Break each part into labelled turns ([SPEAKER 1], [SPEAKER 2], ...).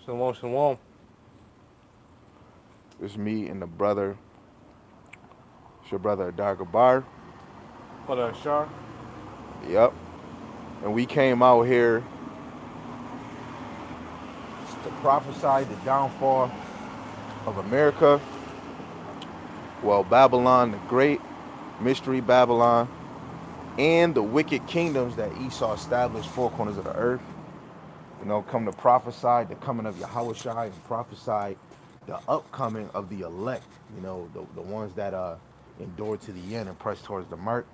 [SPEAKER 1] Shalom, shalom.
[SPEAKER 2] It's me and the brother. It's your brother Dagabar.
[SPEAKER 1] What up, Shar?
[SPEAKER 2] Yep. And we came out here to prophesy the downfall of America. Well, Babylon the Great, Mystery Babylon, and the wicked kingdoms that Esau established four corners of the earth. Come to prophesy the coming of Yahushua and prophesy the upcoming of the elect. The ones that endure to the end and press towards the mark.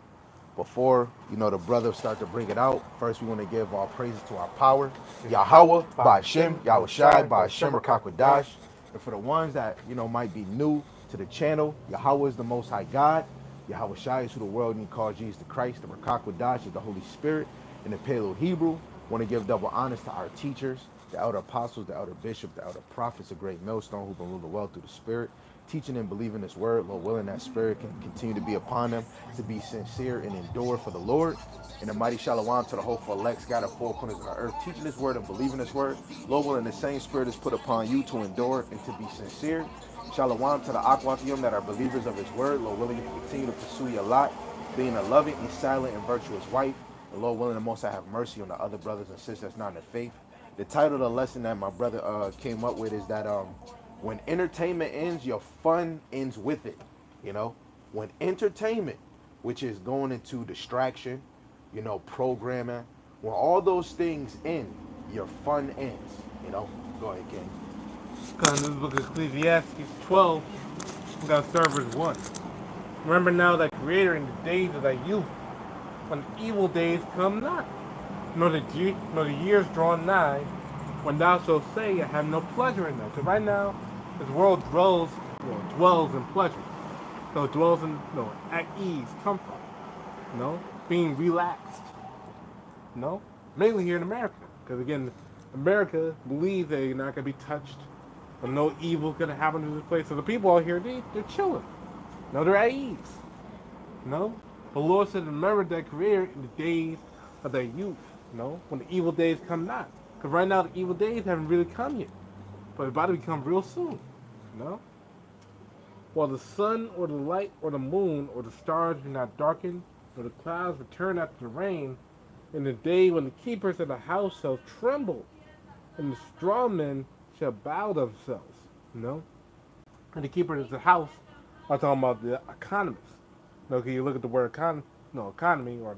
[SPEAKER 2] Before the brothers start to bring it out, first we want to give all praises to our power, Yahweh, by Shem, Yahushai, by Shem, Rakakwadash. And for the ones that might be new to the channel, Yahweh is the Most High God. Yahushai is who the world need to call Jesus the Christ. The Rakakwadash is the Holy Spirit. In the Paleo Hebrew, want to give double honors to our teachers, the elder apostles, the elder bishop, the elder prophets, a great millstone who've been ruling well through the Spirit, teaching and believing this word. Lord willing, that Spirit can continue to be upon them, to be sincere and endure for the Lord. In the mighty Shalom to the hopeful elect scattered four corners of the earth, teaching this word and believing this word. Lord willing, the same Spirit is put upon you to endure and to be sincere. Shalom to the Akwathium that are believers of his word. Lord willing, you can continue to pursue your lot, being a loving and silent and virtuous wife. The Lord willing, the most I have mercy on the other brothers and sisters that's not in the faith. The title of the lesson that my brother came up with is that when entertainment ends, your fun ends with it. When entertainment, which is going into distraction, programming, when all those things end, your fun ends. Go ahead, King.
[SPEAKER 1] Because in this book of Ecclesiastes 12, we got to start verse 1. Remember now thy Creator in the days of thy youth, when evil days come not, nor the years draw nigh, when thou shalt say, I have no pleasure in them. Because right now, this world dwells in pleasure. So it dwells in, at ease, comfort, being relaxed, mainly here in America. Because again, America believes they're not going to be touched, and no evil going to happen to this place. So the people out here, they're chilling. They're at ease. The Lord said, remember that Creator in the days of their youth, when the evil days come not. Because right now, the evil days haven't really come yet, but it's about to become real soon. While the sun or the light or the moon or the stars do not darken, nor the clouds return after the rain, in the day when the keepers of the house shall tremble, and the strong men shall bow themselves. And the keepers of the house are talking about the economists. Can you look at the word economy or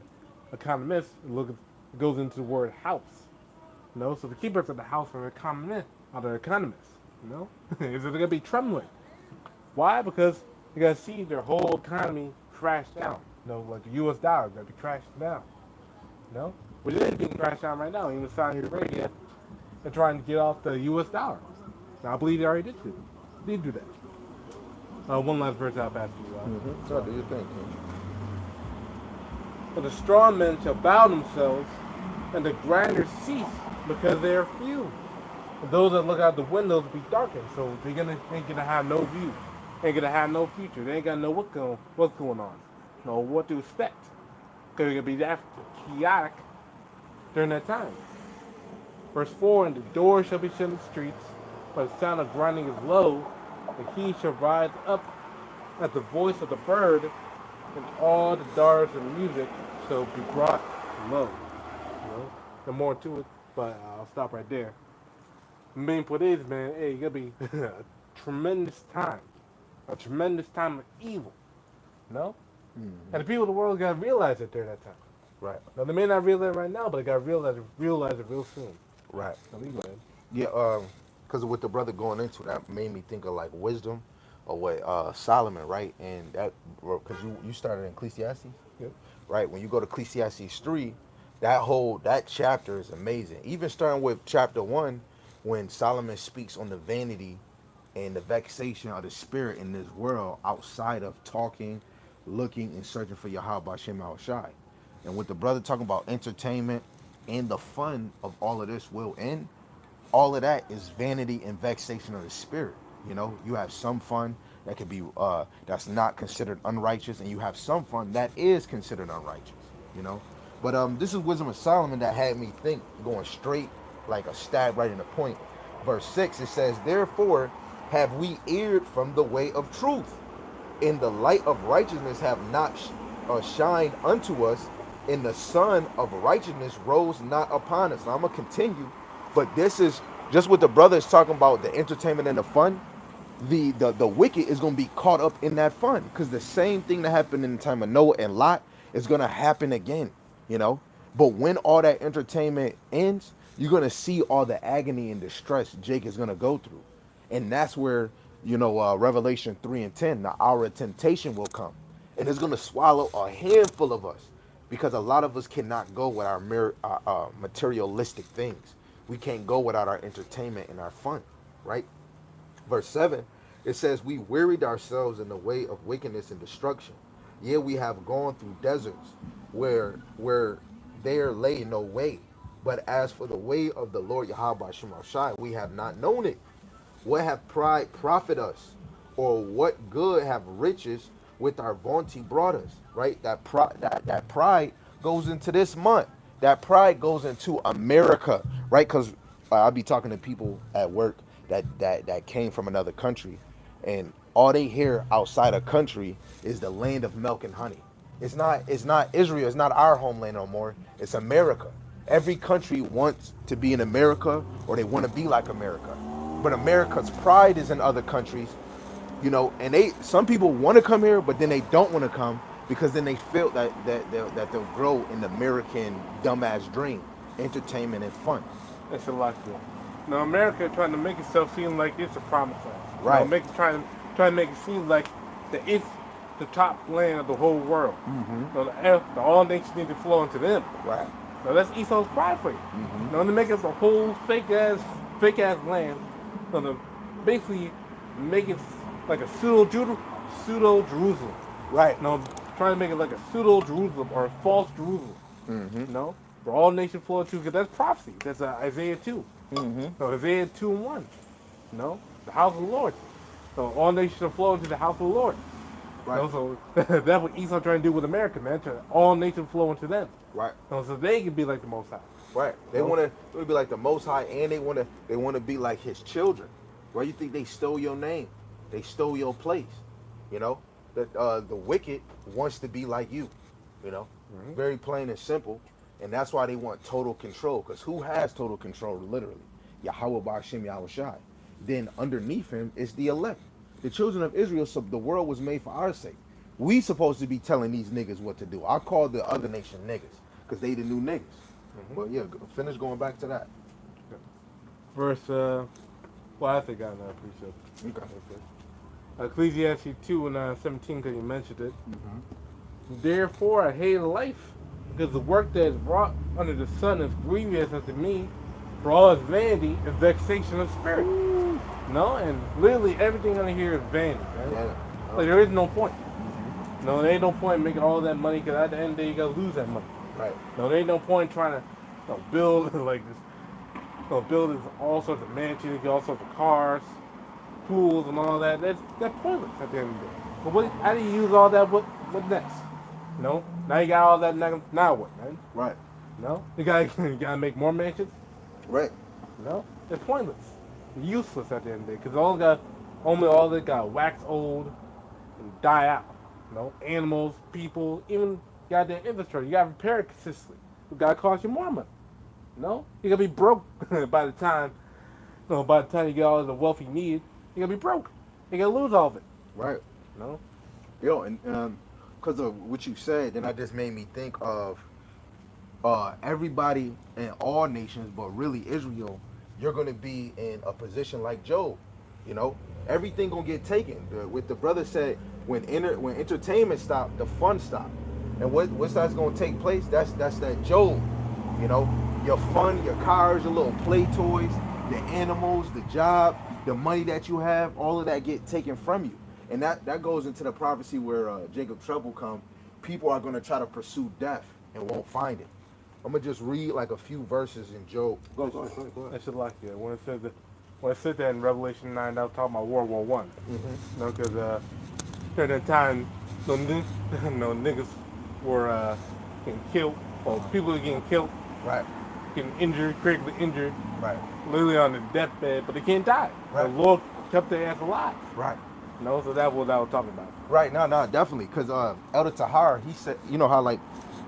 [SPEAKER 1] economist, it goes into the word house. So the keepers of the house are the economists. Is it gonna be trembling? Why? Because you're gonna see their whole economy crash down. Like the U.S. dollar is gonna be crashing down. Which is being crashed down right now. Even Saudi Arabia, they're trying to get off the U.S. dollar. Now I believe they already did do that. One last verse I'll pass to you.
[SPEAKER 2] So do you think, King?
[SPEAKER 1] For the strong men shall bow themselves, and the grinders cease, because they are few. And those that look out the windows will be darkened, so ain't gonna have no view, ain't gonna have no future. They ain't gonna know what's going on, what to expect, because it's gonna be that chaotic during that time. Verse 4: And the door shall be shut in the streets, but the sound of grinding is low, and he shall rise up at the voice of the bird, and all the darts of music shall be brought low. There's more to it, but I'll stop right there. The main point is, man, hey, it's gonna be a tremendous time of evil. And the people of the world gotta realize it during that time.
[SPEAKER 2] Right.
[SPEAKER 1] Now they may not realize it right now, but they gotta realize it real soon.
[SPEAKER 2] Right.
[SPEAKER 1] Now we go ahead.
[SPEAKER 2] Yeah, because with the brother going into that made me think of like wisdom or what Solomon, right? And that, because you started in Ecclesiastes,
[SPEAKER 1] Yep.
[SPEAKER 2] right? When you go to Ecclesiastes 3, that chapter is amazing. Even starting with chapter 1, when Solomon speaks on the vanity and the vexation of the spirit in this world outside of talking, looking, and searching for Yahweh Shem Shai. And with the brother talking about entertainment and the fun of all of this will end, all of that is vanity and vexation of the spirit. You have some fun that could be that's not considered unrighteous, and you have some fun that is considered unrighteous. You know, but this is wisdom of Solomon that had me think, going straight like a stab right in the point. Verse 6, it says, therefore have we erred from the way of truth, and the light of righteousness have not shined unto us, and the sun of righteousness rose not upon us. Now I'm going to continue, but this is just what the brother is talking about, the entertainment and the fun. The wicked is going to be caught up in that fun, because the same thing that happened in the time of Noah and Lot is going to happen again, you know. But when all that entertainment ends, you're going to see all the agony and distress Jake is going to go through. And that's where, you know, Revelation 3 and 10, the hour of temptation will come. And it's going to swallow a handful of us, because a lot of us cannot go with our materialistic things. We can't go without our entertainment and our fun, right? Verse 7, it says, we wearied ourselves in the way of wickedness and destruction. Yea, we have gone through deserts where there lay no way. But as for the way of the Lord Yahweh Shema Shai, we have not known it. What have pride profit us? Or what good have riches with our vaunting brought us? Right? That pride goes into this month. That pride goes into America, right? Because I'll be talking to people at work that came from another country, and all they hear outside a country is the land of milk and honey. It's not Israel, it's not our homeland no more. It's America. Every country wants to be in America, or they want to be like America. But America's pride is in other countries, you know, and some people want to come here, but then they don't want to come, because then they feel that they'll grow in the American dumbass dream, entertainment and fun.
[SPEAKER 1] It's a lot there. Now America trying to make itself seem like it's a promised land.
[SPEAKER 2] Right.
[SPEAKER 1] You know, trying to make it seem like that it's the top land of the whole world.
[SPEAKER 2] Mm-hmm.
[SPEAKER 1] So all nations need to flow into them.
[SPEAKER 2] Right.
[SPEAKER 1] Now that's Esau's pride for you.
[SPEAKER 2] Mm-hmm.
[SPEAKER 1] You know, to make us a whole fake ass land. So to basically make it like a pseudo Jerusalem.
[SPEAKER 2] Right.
[SPEAKER 1] You know, trying to make it like a pseudo Jerusalem or a false Jerusalem.
[SPEAKER 2] Mm-hmm.
[SPEAKER 1] You know, for all nations flow into, because that's prophecy. That's Isaiah 2.
[SPEAKER 2] Mm-hmm.
[SPEAKER 1] So Isaiah 2 and 1. You know, the house of the Lord. So all nations shall flow into the house of the Lord.
[SPEAKER 2] Right.
[SPEAKER 1] You know, so that's what Esau trying to do with America, man. All nations flow into them.
[SPEAKER 2] Right.
[SPEAKER 1] You know, so they can be like the Most High.
[SPEAKER 2] Right. They want to be like the Most High, and they want to be like His children. Why you think they stole your name? They stole your place. You know, that the wicked wants to be like you. You know,
[SPEAKER 1] Mm-hmm.
[SPEAKER 2] very plain and simple, and that's why they want total control. Because who has total control? Literally, Yahweh Ba'ashem Yahweh Shai. Then underneath Him is the elect, the children of Israel. So the world was made for our sake. We supposed to be telling these niggas what to do. I call the other nation niggas, because they the new niggas.
[SPEAKER 1] Mm-hmm.
[SPEAKER 2] But yeah, finish going back to that.
[SPEAKER 1] Verse, well, I think I know. Appreciate it.
[SPEAKER 2] Okay.
[SPEAKER 1] Ecclesiastes 2 and 17, because you mentioned it.
[SPEAKER 2] Mm-hmm.
[SPEAKER 1] Therefore, I hate life, because the work that is wrought under the sun is grievous unto me, for all its vanity and vexation of spirit. No, and literally everything under here is vanity, man.
[SPEAKER 2] Yeah.
[SPEAKER 1] Like, there is no point.
[SPEAKER 2] Mm-hmm.
[SPEAKER 1] No, there ain't no point in making all that money, because at the end of the day, you gotta lose that money.
[SPEAKER 2] Right.
[SPEAKER 1] No, there ain't no point trying to build like this. Build all sorts of mansions, get all sorts of cars, pools, and all that. That's pointless at the end of the day. But how do you use all that? What next? No, now you got all that. Now what, man?
[SPEAKER 2] Right.
[SPEAKER 1] No, you gotta make more mansions.
[SPEAKER 2] Right.
[SPEAKER 1] No, it's pointless, useless at the end of the day. Because all they got wax old and die out. No, animals, people, even goddamn infrastructure. You gotta repair it consistently. It gotta cost you more money. No, you're gonna be broke by the time. No, by the time you get all the wealth you need, you're gonna be broke. You're gonna lose all of it.
[SPEAKER 2] Right.
[SPEAKER 1] No.
[SPEAKER 2] Yo, and because of what you said, then that just made me think of everybody in all nations, but really Israel. You're gonna be in a position like Job. You know, everything gonna get taken. What the brother said, when entertainment stopped, the fun stopped. And what's that's gonna take place? That's that Job. You know, your fun, your cars, your little play toys, the animals, the job, the money that you have, all of that get taken from you. And that goes into the prophecy where Jacob trouble come. People are going to try to pursue death and won't find it. I'm going to just read like a few verses in Job. Go ahead.
[SPEAKER 1] I should like it. When it said that in Revelation 9, that was talking about World War One.
[SPEAKER 2] Mm-hmm.
[SPEAKER 1] You know, because during that time, no niggas were getting killed, or people were getting killed,
[SPEAKER 2] Right.
[SPEAKER 1] getting injured, critically injured.
[SPEAKER 2] Right.
[SPEAKER 1] literally on the deathbed, but they can't die. The
[SPEAKER 2] Right.
[SPEAKER 1] Lord kept their ass alive.
[SPEAKER 2] Right.
[SPEAKER 1] So that's what I was talking about.
[SPEAKER 2] Right. No, definitely. Because Elder Tahar, he said, you know how like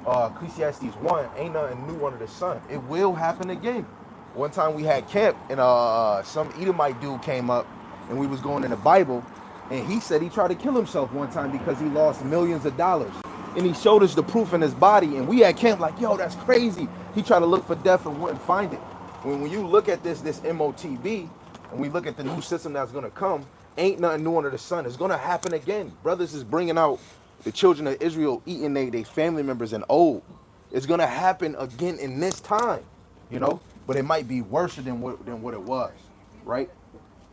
[SPEAKER 2] Ecclesiastes 1, ain't nothing new under the sun. It will happen again. One time we had camp and some Edomite dude came up and we was going in the Bible and he said he tried to kill himself one time because he lost millions of dollars. And he showed us the proof in his body and we had camp like, yo, that's crazy. He tried to look for death and wouldn't find it. When you look at this MOTB and we look at the new system that's gonna come, ain't nothing new under the sun. It's gonna happen again. Brothers is bringing out the children of Israel eating they family members and old. It's gonna happen again in this time, you know. But it might be worse than what it was, right?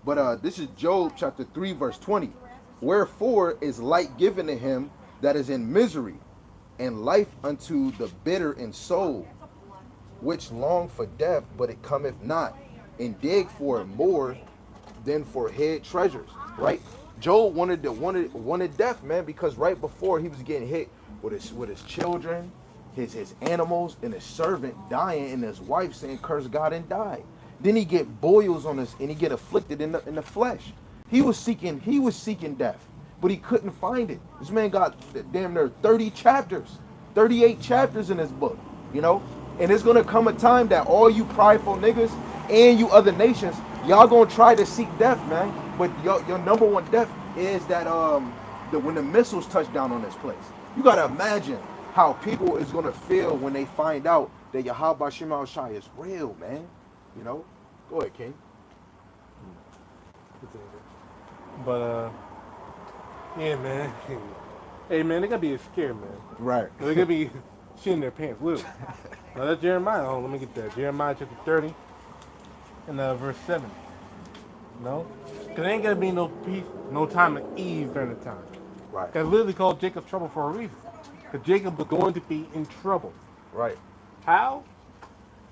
[SPEAKER 2] But this is Job chapter 3 verse 20. Wherefore is light given to him that is in misery, and life unto the bitter in soul, which long for death, but it cometh not, and dig for it more than for hid treasures. Right? Job wanted death, man, because right before he was getting hit with his children, his animals, and his servant dying, and his wife saying, "Curse God and die." Then he get boils on us, and he get afflicted in the flesh. He was seeking death, but he couldn't find it. This man got damn near 30 chapters, 38 chapters in his book, you know. And it's gonna come a time that all you prideful niggas and you other nations, y'all gonna try to seek death, man. But your number one death is that when the missiles touch down on this place. You gotta imagine how people is gonna feel when they find out that Yahweh Shema Shai is real, man. You know? Go ahead, King.
[SPEAKER 1] But yeah, man. Hey, man, they gotta be scared, man.
[SPEAKER 2] Right.
[SPEAKER 1] They gotta be shitting their pants, literally. Now that's Jeremiah. Oh, let me get that. Jeremiah chapter 30 and verse 7. No? Because there ain't gonna be no peace, no time of ease during the time.
[SPEAKER 2] Right.
[SPEAKER 1] Because literally called Jacob trouble for a reason. Because Jacob was going to be in trouble.
[SPEAKER 2] Right.
[SPEAKER 1] How?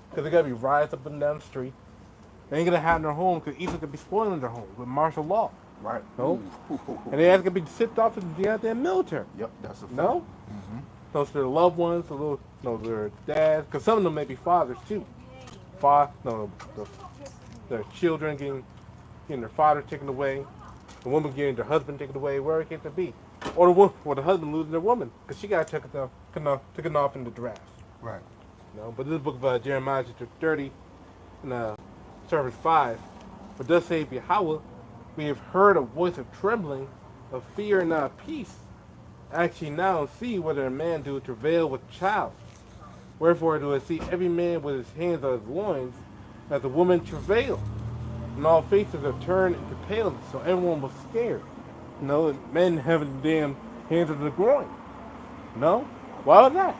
[SPEAKER 1] Because they're gonna be riots up and down the street. They ain't gonna have their home because Egypt could be spoiling their home with martial law.
[SPEAKER 2] Right.
[SPEAKER 1] No? And they have to be shipped off to the goddamn military.
[SPEAKER 2] Yep, that's a fact.
[SPEAKER 1] No? So it's their loved ones, their dads, because some of them may be fathers too. Their children getting their father taken away, the woman getting their husband taken away, where it can be, or the husband losing their woman because she got taken off in the draft.
[SPEAKER 2] Right.
[SPEAKER 1] No, but this is the book of Jeremiah chapter 30 and verse 5. But thus saith Yahweh, we have heard a voice of trembling, of fear and not of peace. Actually now see whether a man do travail with child. Wherefore do I see every man with his hands on his loins, as a woman travail. And all faces are turned into paleness, so everyone was scared. Men having damn hands on the groin. No? Why was that?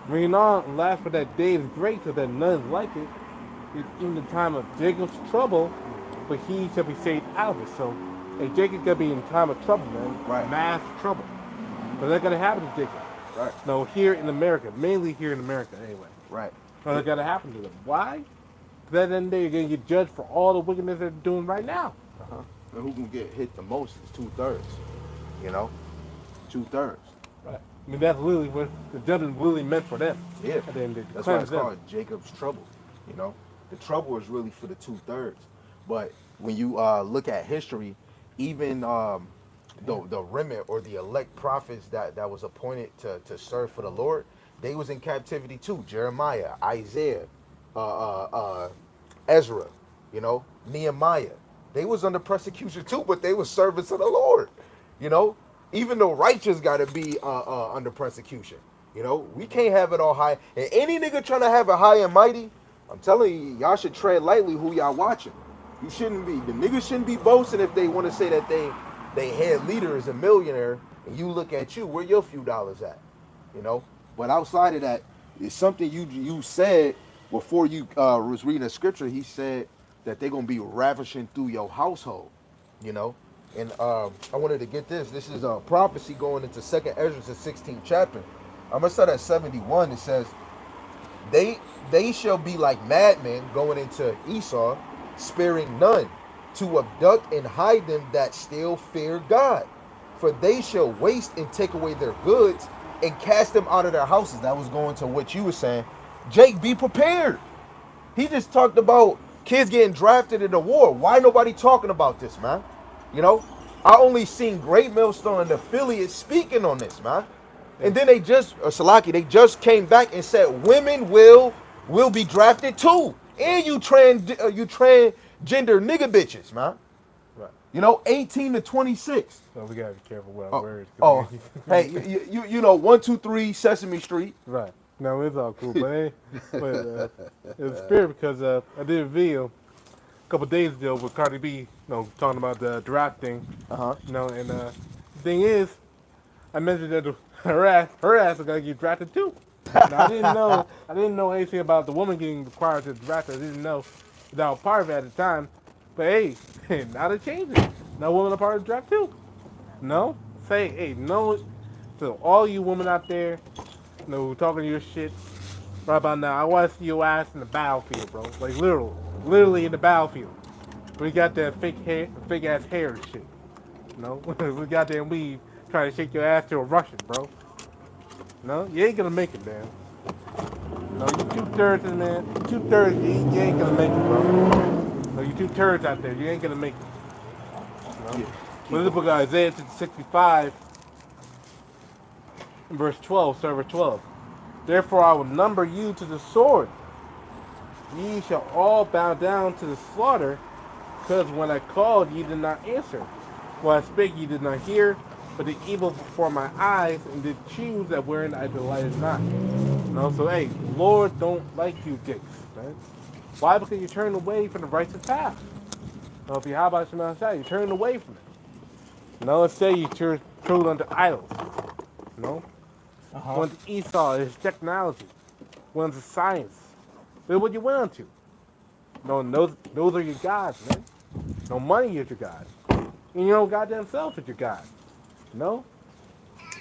[SPEAKER 1] Reading on, and last for that day is great, so that none is like it. It's in the time of Jacob's trouble, but he shall be saved out of it. So, hey, Jacob gonna be in time of trouble, man.
[SPEAKER 2] Right.
[SPEAKER 1] Mass trouble. But that's gonna happen to Jacob.
[SPEAKER 2] Right.
[SPEAKER 1] No, here in America, mainly here in America, anyway.
[SPEAKER 2] Right.
[SPEAKER 1] No, that's gonna happen to them. Why? Because at the end of the day, you're gonna get judged for all the wickedness they're doing right now.
[SPEAKER 2] And who can get hit the most is 2/3. You know? 2/3.
[SPEAKER 1] Right. I mean, that's literally what the judgment really meant for them.
[SPEAKER 2] Yeah.
[SPEAKER 1] At the end of the day.
[SPEAKER 2] That's why it's called Jacob's trouble. You know? The trouble is really for the 2/3. But when you look at history, even the remnant or the elect prophets that was appointed to serve for the Lord, they was in captivity too. Jeremiah, Isaiah, Ezra, you know, Nehemiah. They was under persecution too, but they was servants of the Lord. You know, even the righteous got to be under persecution. You know, we can't have it all high. And any nigga trying to have it high and mighty, I'm telling you, y'all should tread lightly who y'all watching. You shouldn't be. The niggas shouldn't be boasting if they want to say that they head leader is a millionaire, and you look at you, where your few dollars at? You know. But outside of that, it's something you said before you was reading the scripture. He said that they're gonna be ravishing through your household. You know. And I wanted to get this. This is a prophecy going into 2nd Ezra, the 16th chapter. I'm gonna start at 71. It says, They shall be like madmen going into Esau, sparing none, to abduct and hide them that still fear God. For they shall waste and take away their goods and cast them out of their houses. That was going to what you were saying. Jake, be prepared. He just talked about kids getting drafted in the war. Why nobody talking about this, man? You know, I only seen Great Millstone and affiliates speaking on this, man. And then they just, Salaki, they just came back and said women will be drafted too. And you transgender nigga bitches, man.
[SPEAKER 1] Right.
[SPEAKER 2] You know, 18 to 26.
[SPEAKER 1] So we gotta be careful with our
[SPEAKER 2] Oh,
[SPEAKER 1] words.
[SPEAKER 2] oh, hey, you know, 123 Sesame Street.
[SPEAKER 1] Right. No, it's all cool, it's spirit because I did a video a couple days ago with Cardi B, talking about the draft thing,
[SPEAKER 2] Uh-huh.
[SPEAKER 1] and the thing is, I mentioned that her ass is gonna get drafted too. Now I didn't know anything about the woman getting required to draft. I didn't know that I was part of it at the time, but hey, now they changed it. Now women are part of the draft too. No, say hey, no, to all you women out there, talking your shit right about now. I want to see your ass in the battlefield, bro. Like literally in the battlefield. We got that fake ass hair and shit. We got that weave trying to shake your ass to a Russian, bro. No, you ain't gonna make it, man. No, you 2/3, man. 2/3, you ain't gonna make it, bro. No, you 2/3 out there. You ain't gonna make it. No.
[SPEAKER 2] Yeah,
[SPEAKER 1] But in the book of Isaiah 65, verse 12, server 12. Therefore I will number you to the sword. Ye shall all bow down to the slaughter, because when I called ye did not answer. When I spake ye did not hear, but the evil before my eyes, and did choose that wherein I delighted not. So hey, Lord don't like you dicks, right? Why? Because you turned away from the righteous path. If you how about some outside, you turned away from it. Let's say you chose unto idols. No? One's Esau is technology. One's science. Look what you went on to. No, those are your gods, man. No, money is your god. And your own goddamn self is your god. No?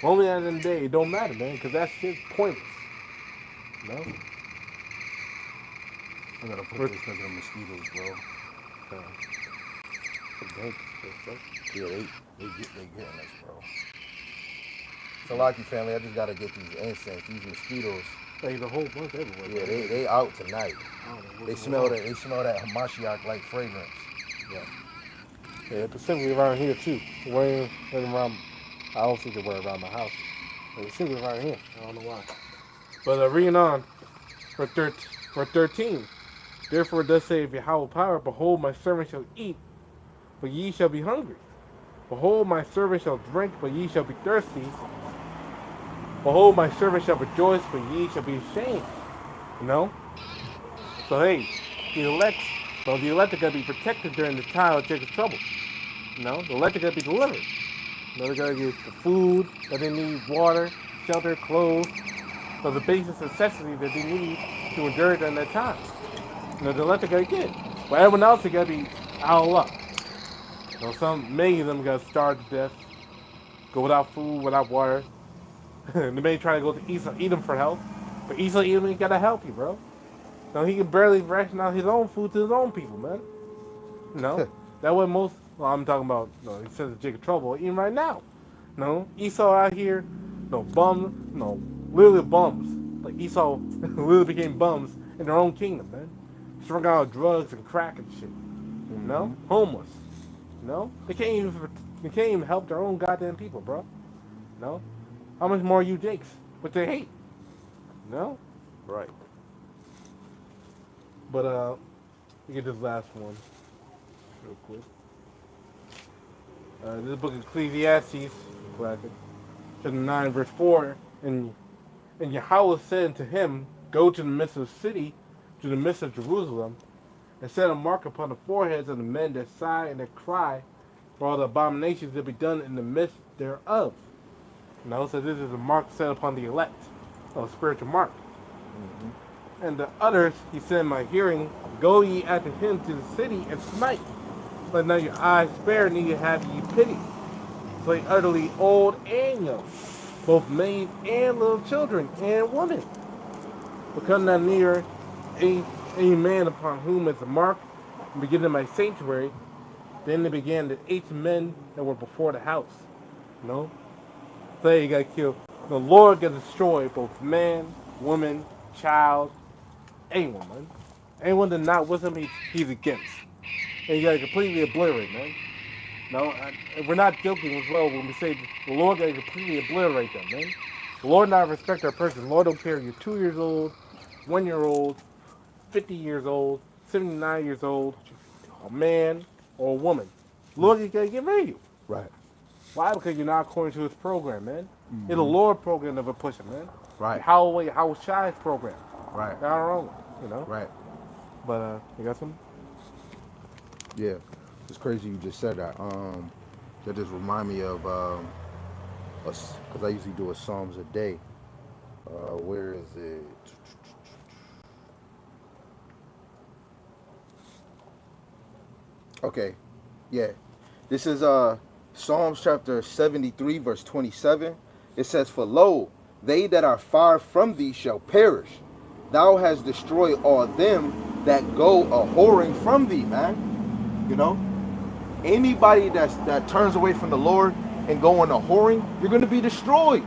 [SPEAKER 1] Only at the end of the day, it don't matter, man, because that shit's pointless. No?
[SPEAKER 2] I gotta put this nigga in mosquitoes, bro. Yeah, they getting us, bro. So lucky family, I just gotta get these insects, these mosquitoes.
[SPEAKER 1] Like the whole bunch everywhere.
[SPEAKER 2] Yeah, they out tonight. They smell that Hamashiach like fragrance.
[SPEAKER 1] Yeah, specifically around here too. Way around. I don't think they were around my house. But specifically around here. I don't know why. But reading on, for 13. Therefore thus saith Yahweh power, behold my servant shall eat, but ye shall be hungry. Behold my servant shall drink, but ye shall be thirsty. Behold my servant shall rejoice, but ye shall be ashamed. So hey, the elect are gonna be protected during the time of Jacob's trouble. The elect are gonna be delivered. They're gonna get the food that they need, water, shelter, clothes, so the basic necessities that they need to endure during that time. The elect are gonna get it. But everyone else is gonna be out of luck. Many of them are gonna starve to death, go without food, without water. They may try to go to Esau, Edom for help, but Esau, Edom ain't gotta help you, bro. He can barely ration out his own food to his own people, man. That way most. Well, I'm talking about. He says Jacob trouble even right now. Esau out here, bums, literally bums. Like Esau literally became bums in their own kingdom, man. Strung out with drugs and crack and shit. Homeless. They can't even help their own goddamn people, bro. How much more are you Jakes? What they hate?
[SPEAKER 2] Right.
[SPEAKER 1] But we get this last one real quick. This book of Ecclesiastes, chapter 9, verse 4, and Yahweh said unto him, Go to the midst of the city, to the midst of Jerusalem, and set a mark upon the foreheads of the men that sigh and that cry, for all the abominations that be done in the midst thereof. So this is a mark set upon the elect, a spiritual mark. And the others, he said in my hearing, Go ye after him to the city and smite. Let not your eyes spare, neither have ye pity. Slay utterly old and young, both maids and little children and women. But come not near any man upon whom is a mark, and begin in my sanctuary. Then they began the 8 men that were before the house. So you gotta kill. The Lord gonna destroy both man, woman, child, anyone, man. Anyone that's not with him, he's against. And you gotta completely obliterate, man. No, we're not joking as well when we say the Lord gotta completely obliterate them, man. The Lord not respect our person. The Lord don't care if you're 2 years old, 1 year old, 50 years old, 79 years old, a man or a woman. The Lord just gotta get rid of you.
[SPEAKER 2] Right.
[SPEAKER 1] Why? Because you're not according to his program, man. It's a
[SPEAKER 2] Mm-hmm.
[SPEAKER 1] Lord program that we're pushing, man.
[SPEAKER 2] Right.
[SPEAKER 1] How Shy's program.
[SPEAKER 2] Right.
[SPEAKER 1] Not our own,
[SPEAKER 2] Right.
[SPEAKER 1] But you got some?
[SPEAKER 2] Yeah. It's crazy you just said that. That just remind me of because I usually do a Psalms a day. Where is it? Okay. Yeah. This is Psalms chapter 73, verse 27. It says, "For lo, they that are far from thee shall perish. Thou hast destroyed all them that go a whoring from thee," man. You know? Anybody that turns away from the Lord and going a whoring, you're gonna be destroyed.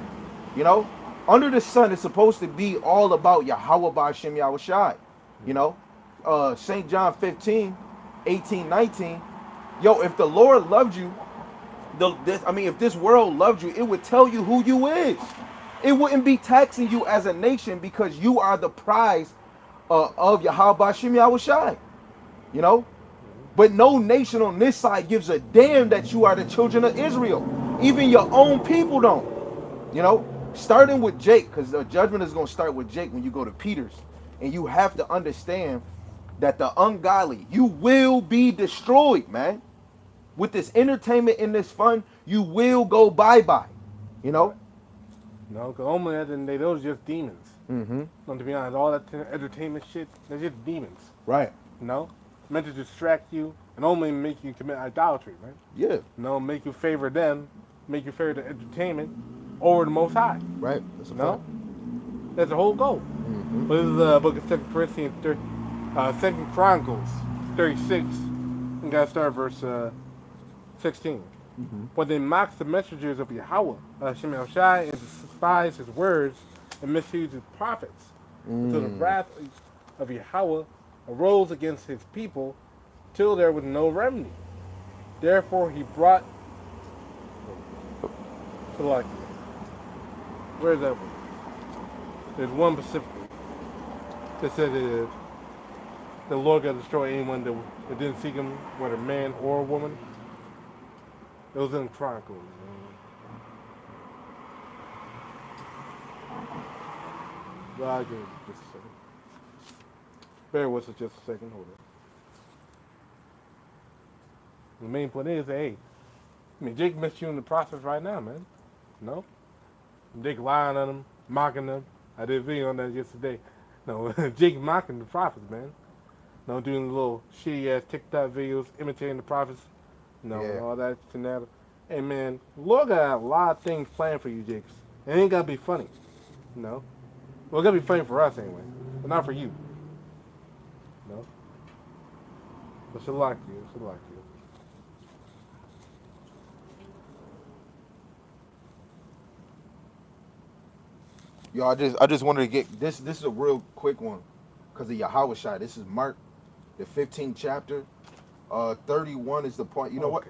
[SPEAKER 2] You know? Under the sun, it's supposed to be all about Yahweh Ba'ashem Yahushai. You know? St. John 15, 18, 19. Yo, if the Lord loved you, if this world loved you, it would tell you who you is. It wouldn't be taxing you as a nation because you are the prize of Yahweh Ba'ashem Yahushai. You know? But no nation on this side gives a damn that you are the children of Israel. Even your own people don't. You know? Starting with Jake, because the judgment is going to start with Jake when you go to Peter's. And you have to understand that the ungodly, you will be destroyed, man. With this entertainment and this fun, you will go bye-bye. You know?
[SPEAKER 1] No, because only at the end of the day, those are just demons.
[SPEAKER 2] Mm-hmm.
[SPEAKER 1] No, to be honest, all that entertainment shit, they're just demons.
[SPEAKER 2] Right.
[SPEAKER 1] Meant to distract you and only make you commit idolatry, right?
[SPEAKER 2] Yeah.
[SPEAKER 1] Make you favor them, make you favor the entertainment over the Most High.
[SPEAKER 2] Right. That's a fact.
[SPEAKER 1] That's the whole goal.
[SPEAKER 2] Mm-hmm.
[SPEAKER 1] But this is the book of 2 Corinthians, 2 Chronicles 36, and gotta start verse 16.
[SPEAKER 2] Mm-hmm.
[SPEAKER 1] When they mock the messengers of Yahweh, Hashem Yahushai, and despise his words and misuse his prophets, until the wrath of Yahweh arose against his people, till there was no remedy. Therefore he brought like, where's that one? There's one specifically that said that the Lord got to destroy anyone that didn't seek him, whether man or woman. It was in Chronicles. Well, I'll give it just a second. Bear with us just a second. Hold on. The main point is, hey, Jake missed you in the process right now, man. No? Jake lying on him, mocking them. I did a video on that yesterday. No, Jake mocking the prophets, man. No, doing little shitty ass TikTok videos, imitating the prophets. All that and that. Hey, man, Lord got a lot of things planned for you, Jakes. It ain't gotta be funny. Well, it gotta be funny for us anyway, but not for you. But she'll like you.
[SPEAKER 2] Yo, I just wanted to get this. This is a real quick one, because of Yahweh Shai. This is Mark, the 15th chapter. 31 is the point. You know what?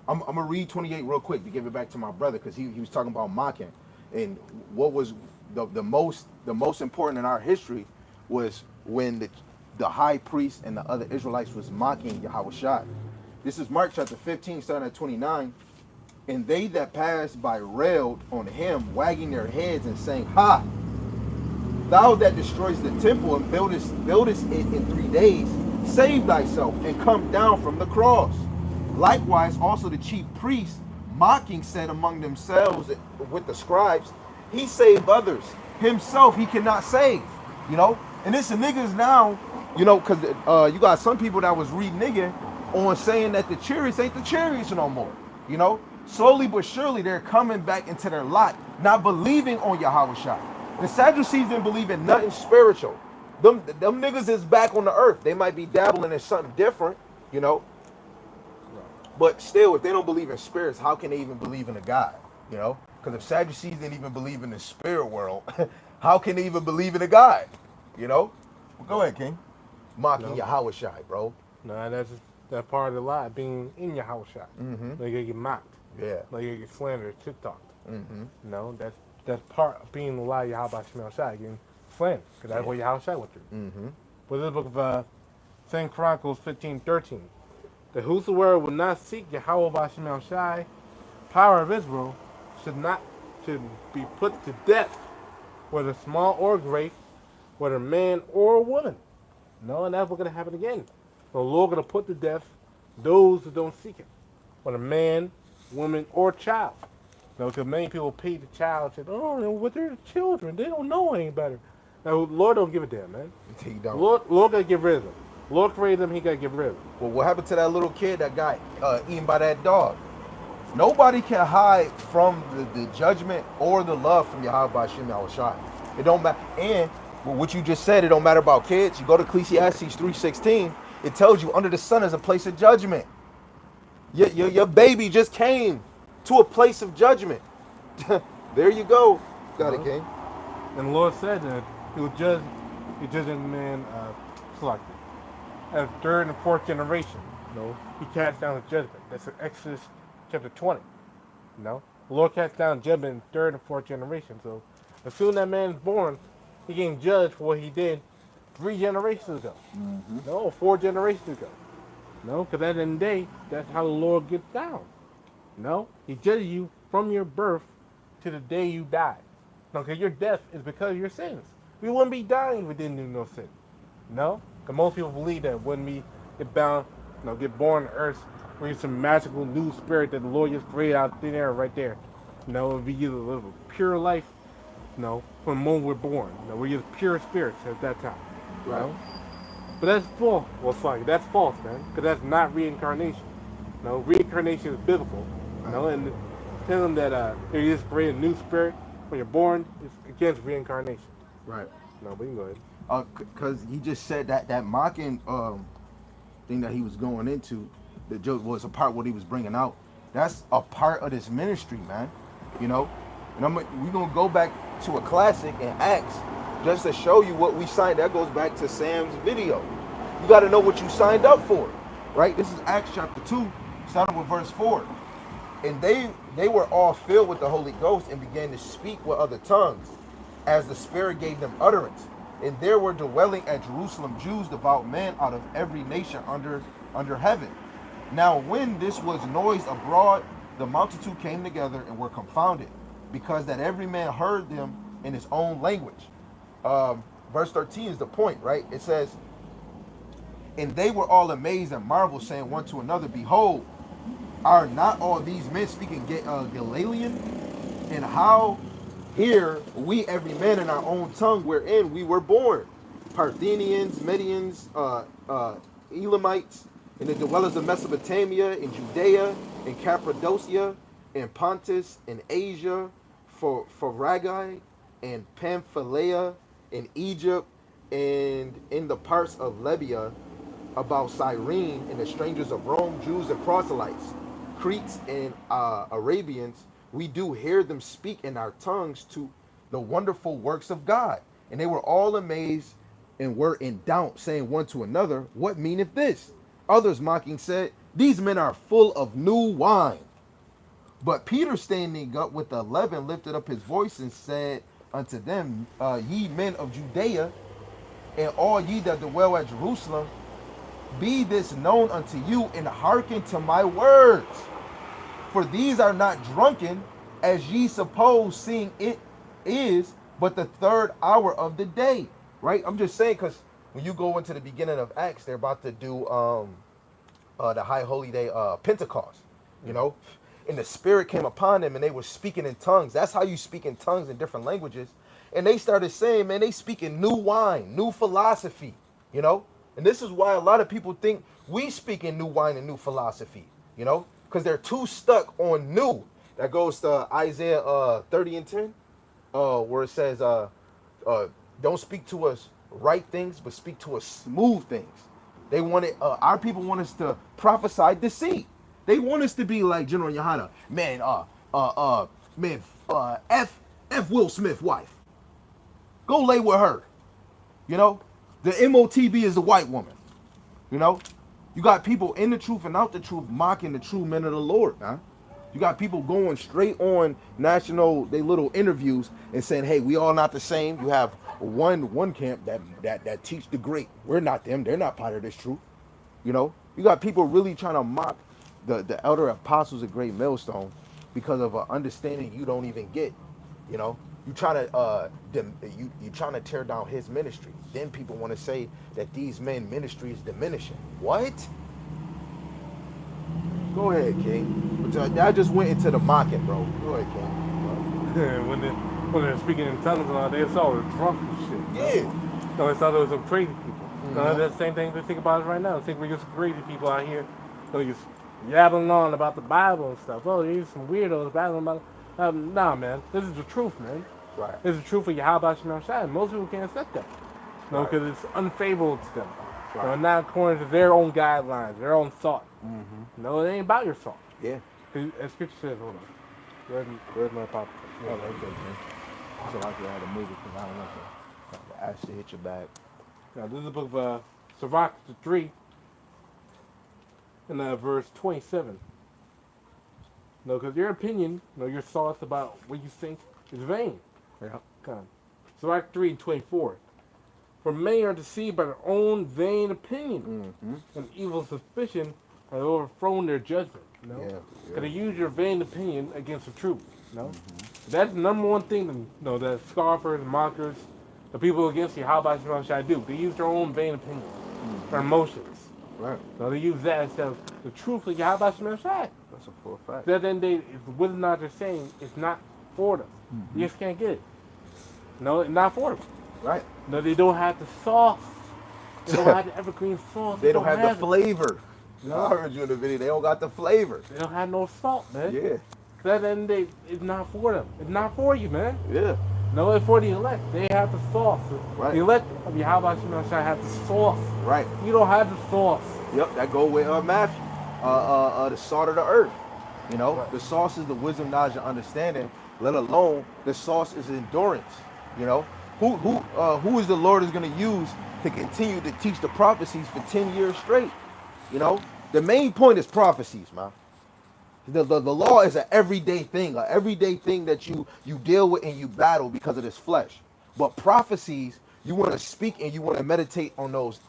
[SPEAKER 2] I'm gonna read 28 real quick to give it back to my brother, because he was talking about mocking, and what was the most important in our history was when the high priest and the other Israelites was mocking Yahweh Shai. This is Mark chapter 15, starting at 29. And they that passed by railed on him, wagging their heads and saying, "Ha! Thou that destroys the temple and buildest it in 3 days, save thyself and come down from the cross." Likewise also the chief priests, mocking, said among themselves with the scribes, "He saved others, himself he cannot save." And this the niggas now, because you got some people that was reneging on saying that the chariots ain't the chariots no more. Slowly but surely they're coming back into their lot, not believing on Yahweh Shai. The Sadducees didn't believe in nothing spiritual. Them niggas is back on the earth. They might be dabbling in something different, but still, if they don't believe in spirits, how can they even believe in a God? Because if Sadducees didn't even believe in the spirit world, how can they even believe in a God? Well, go ahead, King. mocking
[SPEAKER 1] No.
[SPEAKER 2] Yahweh Shai, bro.
[SPEAKER 1] No, that's part of the lie, being in your house shot.
[SPEAKER 2] Mm-hmm.
[SPEAKER 1] Like you get mocked.
[SPEAKER 2] Yeah.
[SPEAKER 1] Like you get slandered, shit talked.
[SPEAKER 2] Mm-hmm.
[SPEAKER 1] No, that's part of being the lie Yahweh Shemel Shai, getting slandered. Because that's what Yahweh Shai went through.
[SPEAKER 2] Mm-hmm.
[SPEAKER 1] But this book of 2 Chronicles 15:13. That whosoever will not seek Yahweh Shemel Shai, power of Israel, should be put to death, whether small or great, whether man or woman. No, and that's what's going to happen again. The Lord going to put to death those who don't seek Him, whether man, woman, or child. No, because many people pay the child and say, oh, well, they're children. They don't know any better. Now, Lord don't give a damn, man.
[SPEAKER 2] He don't.
[SPEAKER 1] Lord got to get rid of them. Lord created them, He got to get rid of them.
[SPEAKER 2] Well, what happened to that little kid that got eaten by that dog? Nobody can hide from the judgment or the love from Yahweh Shem Yahushai. It don't matter. And what you just said, it don't matter about kids. You go to Ecclesiastes 3:16, it tells you under the sun is a place of judgment. Your baby just came to a place of judgment. There you go. Got it, King.
[SPEAKER 1] And the Lord said that He would judge the man selected. At the third and fourth generation, He cast down His judgment. That's in Exodus chapter 20. The Lord cast down judgment in the third and fourth generation. So as soon as that man is born, he getting judged for what he did 3 generations ago.
[SPEAKER 2] Mm-hmm.
[SPEAKER 1] 4 generations ago. Because at the end of the day, that's how the Lord gets down. He judges you from your birth to the day you die. Because your death is because of your sins. We wouldn't be dying if we didn't do no sin. Because most people believe that when we get bound, get born on earth, we're some magical new spirit that the Lord just created out of thin air right there. We use a little pure life, from the moment we're born. We use pure spirits at that time.
[SPEAKER 2] Right.
[SPEAKER 1] But that's false. Well, sorry, that's false, man. Because that's not reincarnation. Reincarnation is biblical. And tell them that you just create a new spirit when you're born is against reincarnation.
[SPEAKER 2] Right.
[SPEAKER 1] But you can go ahead.
[SPEAKER 2] Because he just said that mocking thing that he was going into, the joke was a part what he was bringing out. That's a part of this ministry, man. And we're gonna go back to a classic in Acts just to show you what we signed. That goes back to Sam's video. You got to know what you signed up for, right? This is Acts chapter 2, starting with verse 4. And they were all filled with the Holy Ghost and began to speak with other tongues as the Spirit gave them utterance. And there were dwelling at Jerusalem Jews, devout men out of every nation under heaven. Now when this was noised abroad, the multitude came together and were confounded, because that every man heard them in his own language. Verse 13 is the point, right? It says, and they were all amazed and marveled, saying one to another, behold, are not all these men speaking Galilean? And how hear we every man in our own tongue wherein we were born? Parthians, Medians, Elamites, and the dwellers of Mesopotamia, and Judea, and Cappadocia, and Pontus, and Asia, Phrygia, and Pamphylia, and Egypt, and in the parts of Libya, about Cyrene, and the strangers of Rome, Jews and proselytes, Cretes and Arabians, we do hear them speak in our tongues to the wonderful works of God. And they were all amazed and were in doubt, saying one to another, what meaneth this? Others mocking said, these men are full of new wine. But Peter, standing up with the 11, lifted up his voice and said unto them, ye men of Judea, and all ye that dwell at Jerusalem, be this known unto you, and hearken to my words. For these are not drunken, as ye suppose, seeing it is but the 3rd hour of the day. Right? I'm just saying, because when you go into the beginning of Acts, they're about to do the high holy day, Pentecost, and the Spirit came upon them and they were speaking in tongues. That's how you speak in tongues in different languages. And they started saying, man, they speak in new wine, new philosophy, And this is why a lot of people think we speak in new wine and new philosophy, because they're too stuck on new. That goes to Isaiah 30 and 10, where it says, don't speak to us right things, but speak to us smooth things. They wanted, our people want us to prophesy deceit. They want us to be like General Yohana, man, F Will Smith wife. Go lay with her. The MOTB is the white woman. You know? You got people in the truth and out the truth mocking the true men of the Lord, man. You got people going straight on national, they little interviews and saying, hey, we all not the same. You have one camp that teach the great. We're not them. They're not part of this truth. You know? You got people really trying to mock the elder apostles of Great Millstone because of an understanding you don't even get. You know? You trying to you trying to tear down his ministry. Then people want to say that these men ministry is diminishing. What? Go ahead, King. But I just went into the mocking, bro. Go ahead, King.
[SPEAKER 1] when they're speaking in tongues and all, they saw the drunk and shit.
[SPEAKER 2] Yeah.
[SPEAKER 1] No, they thought there was some crazy people. No, that's the same thing they think about it right now. They think we're just crazy people out here. So just yabbling on about the Bible and stuff. Oh, these some weirdos babbling about it. Nah, man. This is the truth, man.
[SPEAKER 2] Right.
[SPEAKER 1] This is the truth of Yahweh Shem Shai. Most people can't accept that. No,
[SPEAKER 2] Right.
[SPEAKER 1] because it's unfavorable to them.
[SPEAKER 2] Right.
[SPEAKER 1] No, not according to their own guidelines, their own thought.
[SPEAKER 2] Mm-hmm.
[SPEAKER 1] No, it ain't about your thought.
[SPEAKER 2] Yeah.
[SPEAKER 1] As Scripture says, hold on. Where's my pop?
[SPEAKER 2] Oh, okay, King. So I could add a movie because I don't know if I actually hit your back.
[SPEAKER 1] Now, this is the book of Sirach 3, and verse 27. No, because your opinion, your thoughts about what you think is vain.
[SPEAKER 2] Yeah.
[SPEAKER 1] Come on. Sirach 3:24. For many are deceived by their own vain opinion, and evil suspicion has overthrown their judgment.
[SPEAKER 2] Yeah.
[SPEAKER 1] Because they use your vain opinion against the truth. That's the number one thing that scoffers, mockers, the people against you, how about you should I do? They use their own vain opinion, their emotions.
[SPEAKER 2] Right.
[SPEAKER 1] So they use that instead of the truth of Yahweh Shemel Shai.
[SPEAKER 2] That's a full fact.
[SPEAKER 1] That then they, whether or not they're saying it's not for them. You just can't get it. No, it's not for them.
[SPEAKER 2] Right.
[SPEAKER 1] No, they don't have the sauce. They don't have the evergreen sauce.
[SPEAKER 2] They don't have the
[SPEAKER 1] it.
[SPEAKER 2] flavor.
[SPEAKER 1] No.
[SPEAKER 2] I heard you in the video. They don't got the flavor.
[SPEAKER 1] They don't have no salt, man.
[SPEAKER 2] Yeah.
[SPEAKER 1] That then it's not for them. It's not for you, man.
[SPEAKER 2] Yeah.
[SPEAKER 1] No, it's for the elect. They have the sauce.
[SPEAKER 2] Right.
[SPEAKER 1] The elect of Yahweh Shemel Shai have the sauce.
[SPEAKER 2] Right.
[SPEAKER 1] You don't have the sauce.
[SPEAKER 2] Yep. That go with Matthew. The salt of the earth. You know,
[SPEAKER 1] Right.
[SPEAKER 2] the sauce is the wisdom, knowledge, and understanding. Let alone the sauce is endurance. You know, who is the Lord is going to use to continue to teach the prophecies for 10 years straight? You know, the main point is prophecies, man. The law is an everyday thing that you deal with and you battle because of this flesh. But prophecies, you want to speak and you want to meditate on those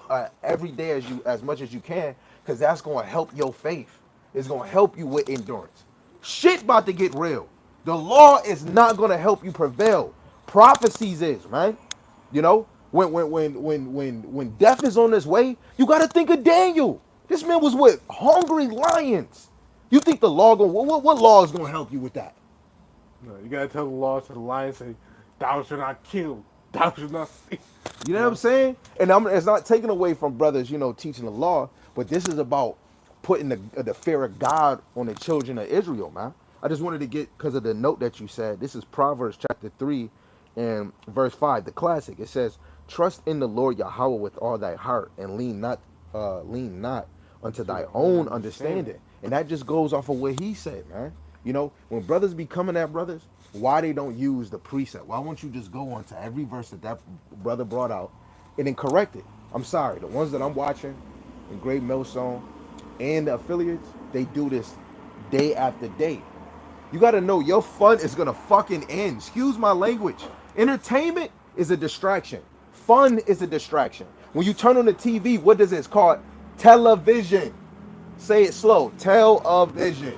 [SPEAKER 2] every day as much as you can, because that's going to help your faith. It's going to help you with endurance. Shit about to get real. The law is not going to help you prevail. Prophecies is, man. You know, when death is on its way, you got to think of Daniel. This man was with hungry lions. You think the law what law is gonna help you with that?
[SPEAKER 1] No, you gotta tell the law to the lion, say, "Thou shalt not kill, thou shalt not steal."
[SPEAKER 2] You know what I'm saying? And it's not taken away from brothers, teaching the law, but this is about putting the fear of God on the children of Israel, man. I just wanted to get, because of the note that you said, this is Proverbs chapter 3 and verse 5, the classic. It says, "Trust in the Lord Yahweh with all thy heart, and lean not unto thy own understanding." And that just goes off of what he said, man. You know, when brothers be coming at brothers, why they don't use the precept? Why won't you just go on to every verse that brother brought out and then correct it? I'm sorry, the ones that I'm watching in Great Millstone and the affiliates, they do this day after day. You got to know your fun is going to fucking end. Excuse my language. Entertainment is a distraction. Fun is a distraction. When you turn on the TV, what does it? It's called television. Say it slow. Television.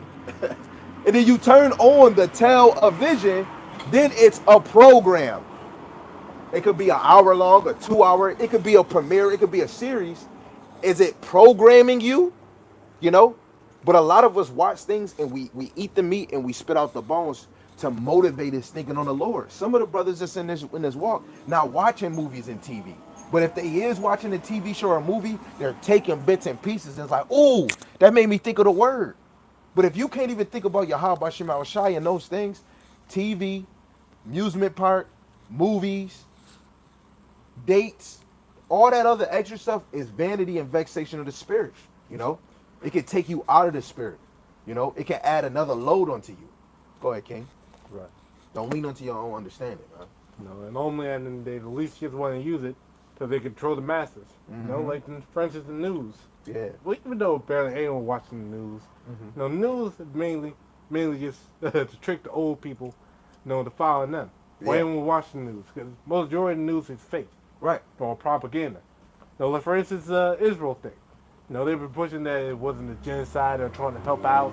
[SPEAKER 2] And then you turn on the television, then it's a program. It could be an hour long, a 2 hour. It could be a premiere. It could be a series. Is it programming you? You know? But a lot of us watch things and we eat the meat and we spit out the bones to motivate us thinking on the Lord. Some of the brothers that's in this walk not watching movies and TV. But if they is watching a TV show or a movie, they're taking bits and pieces. And it's like, oh, that made me think of the word. But if you can't even think about Yahweh Shema Shai and those things, TV, amusement park, movies, dates, all that other extra stuff is vanity and vexation of the spirit. You know, it can take you out of the spirit. You know, it can add another load onto you. Go ahead, King.
[SPEAKER 1] Right.
[SPEAKER 2] Don't lean onto your own understanding, man.
[SPEAKER 1] No, and normally, and they the least kids want to use it, so they control the masses. You know,
[SPEAKER 2] Mhm.
[SPEAKER 1] like for instance, the news.
[SPEAKER 2] Yeah.
[SPEAKER 1] Well, even though barely anyone watching the news,
[SPEAKER 2] Mhm.
[SPEAKER 1] you know, news is mainly just to trick the old people, you know, to follow them. Why
[SPEAKER 2] Yeah.
[SPEAKER 1] anyone watching the news? Because majority of the news is fake
[SPEAKER 2] Right.
[SPEAKER 1] or propaganda. You know, like for instance, Israel thing. You know, they were pushing that it wasn't a genocide or trying to help out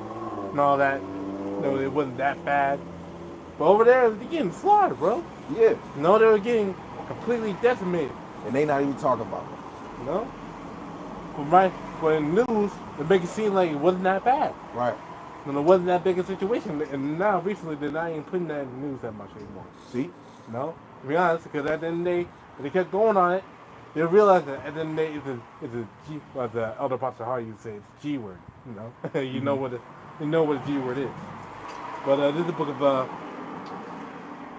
[SPEAKER 1] and all that. You know, it wasn't that bad. But over there, they're getting slaughtered, bro.
[SPEAKER 2] Yeah.
[SPEAKER 1] You know, they were getting completely decimated.
[SPEAKER 2] And they not even talking about it.
[SPEAKER 1] You know, but in the news, they make it seem like it wasn't that bad.
[SPEAKER 2] Right.
[SPEAKER 1] And it wasn't that big a situation. And now, recently, they're not even putting that in the news that much anymore.
[SPEAKER 2] See?
[SPEAKER 1] No, to be honest, because at the end of the day, if they kept going on it, they realized that at the end of the day, it's a G, well, the other parts of how you say it's G word. You know, you know what a G word is. But this is the book of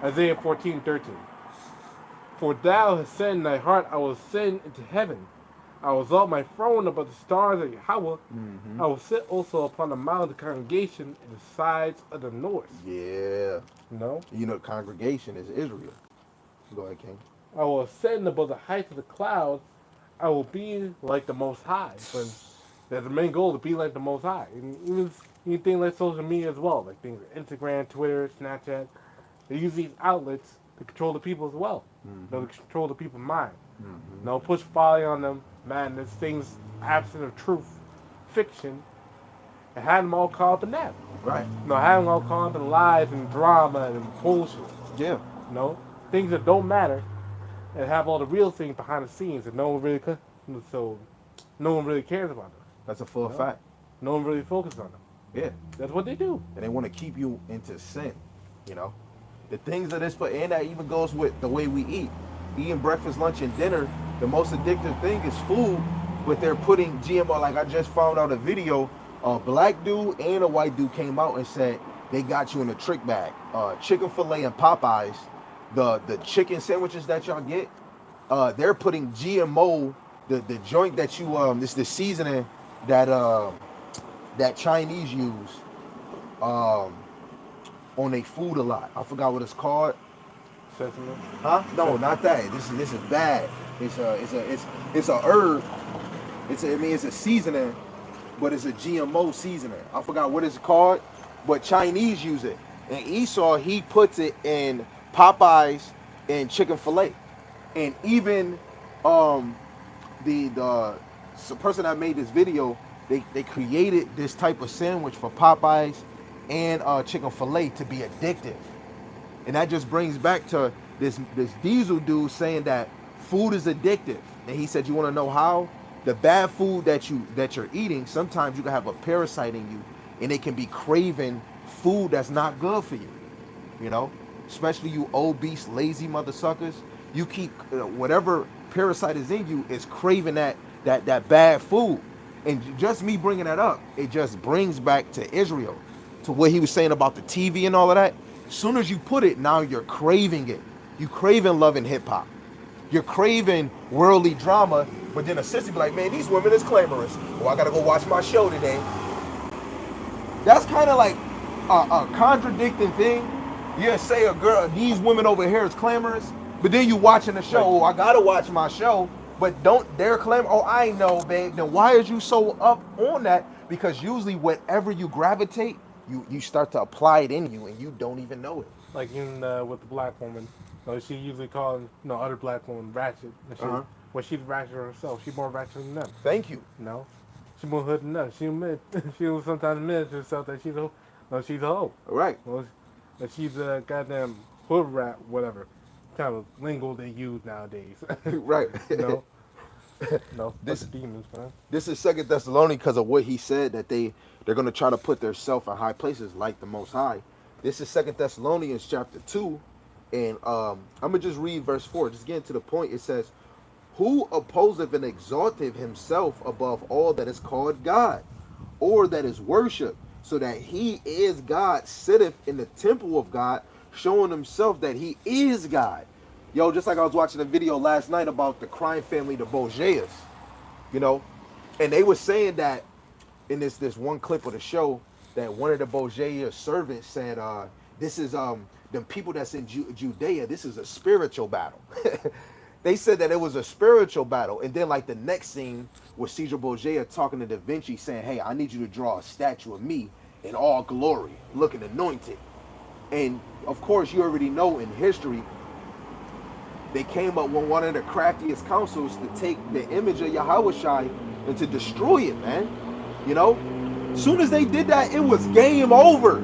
[SPEAKER 1] Isaiah 14:13. For thou hast said in thy heart, I will ascend into heaven. I will exalt my throne above the stars of Yahweh.
[SPEAKER 2] Mm-hmm.
[SPEAKER 1] I will sit also upon the mount of the congregation in the sides of the north.
[SPEAKER 2] Yeah.
[SPEAKER 1] You know,
[SPEAKER 2] You know, congregation is Israel. Go ahead, King.
[SPEAKER 1] I will ascend above the heights of the clouds. I will be like the Most High. But that's the main goal, to be like the Most High. And even anything like social media as well, like things like Instagram, Twitter, Snapchat. They use these outlets to control the people as well.
[SPEAKER 2] Mm-hmm.
[SPEAKER 1] To control the people's mind.
[SPEAKER 2] Mm-hmm.
[SPEAKER 1] No, push folly on them, madness, things absent of truth, fiction, and had them all caught up in that.
[SPEAKER 2] Right.
[SPEAKER 1] No, had them all caught up in lies and drama and bullshit.
[SPEAKER 2] Yeah.
[SPEAKER 1] No, things that don't matter, and have all the real things behind the scenes that no one really so no one really cares about them.
[SPEAKER 2] That's a full
[SPEAKER 1] No.
[SPEAKER 2] fact.
[SPEAKER 1] No one really focuses on them.
[SPEAKER 2] Yeah.
[SPEAKER 1] That's what they do.
[SPEAKER 2] And they want to keep you into sin. You know, the things that it's and that even goes with the way we eat. Eating breakfast, lunch, and dinner. The most addictive thing is food, but they're putting GMO. Like I just found out a video. A black dude and a white dude came out and said they got you in a trick bag. Chick-fil-A and Popeyes, the chicken sandwiches that y'all get, they're putting GMO. The joint that you it's the seasoning that that Chinese use on their food a lot. I forgot what it's called.
[SPEAKER 1] Sesame.
[SPEAKER 2] Huh? No, not that. This is bad. It's a herb. It's a seasoning, but it's a GMO seasoning. I forgot what it's called, but Chinese use it. And Esau, he puts it in Popeyes and Chick-fil-A. And even the person that made this video, they created this type of sandwich for Popeyes and Chick-fil-A to be addictive. And that just brings back to this Diesel dude saying that food is addictive. And he said, you want to know how? The bad food that you're eating, sometimes you can have a parasite in you, and it can be craving food that's not good for you. You know, especially you obese, lazy mother suckers. You keep whatever parasite is in you is craving that bad food. And just me bringing that up, it just brings back to Israel, to what he was saying about the TV and all of that. As soon as you put it, now you're craving it. You craving love and hip hop. You're craving worldly drama, but then a sister be like, man, these women is clamorous. Well, I gotta go watch my show today. That's kind of like a contradicting thing. You say a girl, these women over here is clamorous, but then you watching the show, oh, I gotta watch my show, but they're clamor, oh, I know, babe. Then why is you so up on that? Because usually whatever you gravitate, you start to apply it in you and you don't even know it.
[SPEAKER 1] Like in with the black woman, she usually calling other black women ratchet. And shit. When she's ratchet herself, she's more ratchet than them.
[SPEAKER 2] Thank you.
[SPEAKER 1] She's more hood than them. She will sometimes admit to herself that she's a hoe.
[SPEAKER 2] Right.
[SPEAKER 1] Well, that she's a goddamn hood rat, whatever kind of lingo they use nowadays.
[SPEAKER 2] Right.
[SPEAKER 1] This demons, man.
[SPEAKER 2] This is 2 Thessalonians because of what he said, that they're going to try to put themselves in high places like the Most High. This is 2 Thessalonians chapter 2, and I'm going to just read verse 4. Just getting to the point. It says, who opposeth and exalteth himself above all that is called God, or that is worshipped, so that he is God, sitteth in the temple of God, showing himself that he is God. Yo, just like I was watching a video last night about the crime family, the Bogeas, and they were saying that in this one clip of the show, that one of the Bogea servants said, this is the people that's in Judea, this is a spiritual battle. They said that it was a spiritual battle, and then like the next scene was Cesar Borgia talking to Da Vinci, saying, "Hey, I need you to draw a statue of me in all glory, looking anointed." And of course, you already know in history, they came up with one of the craftiest councils to take the image of Yahweh and to destroy it, man. You know, as soon as they did that, it was game over.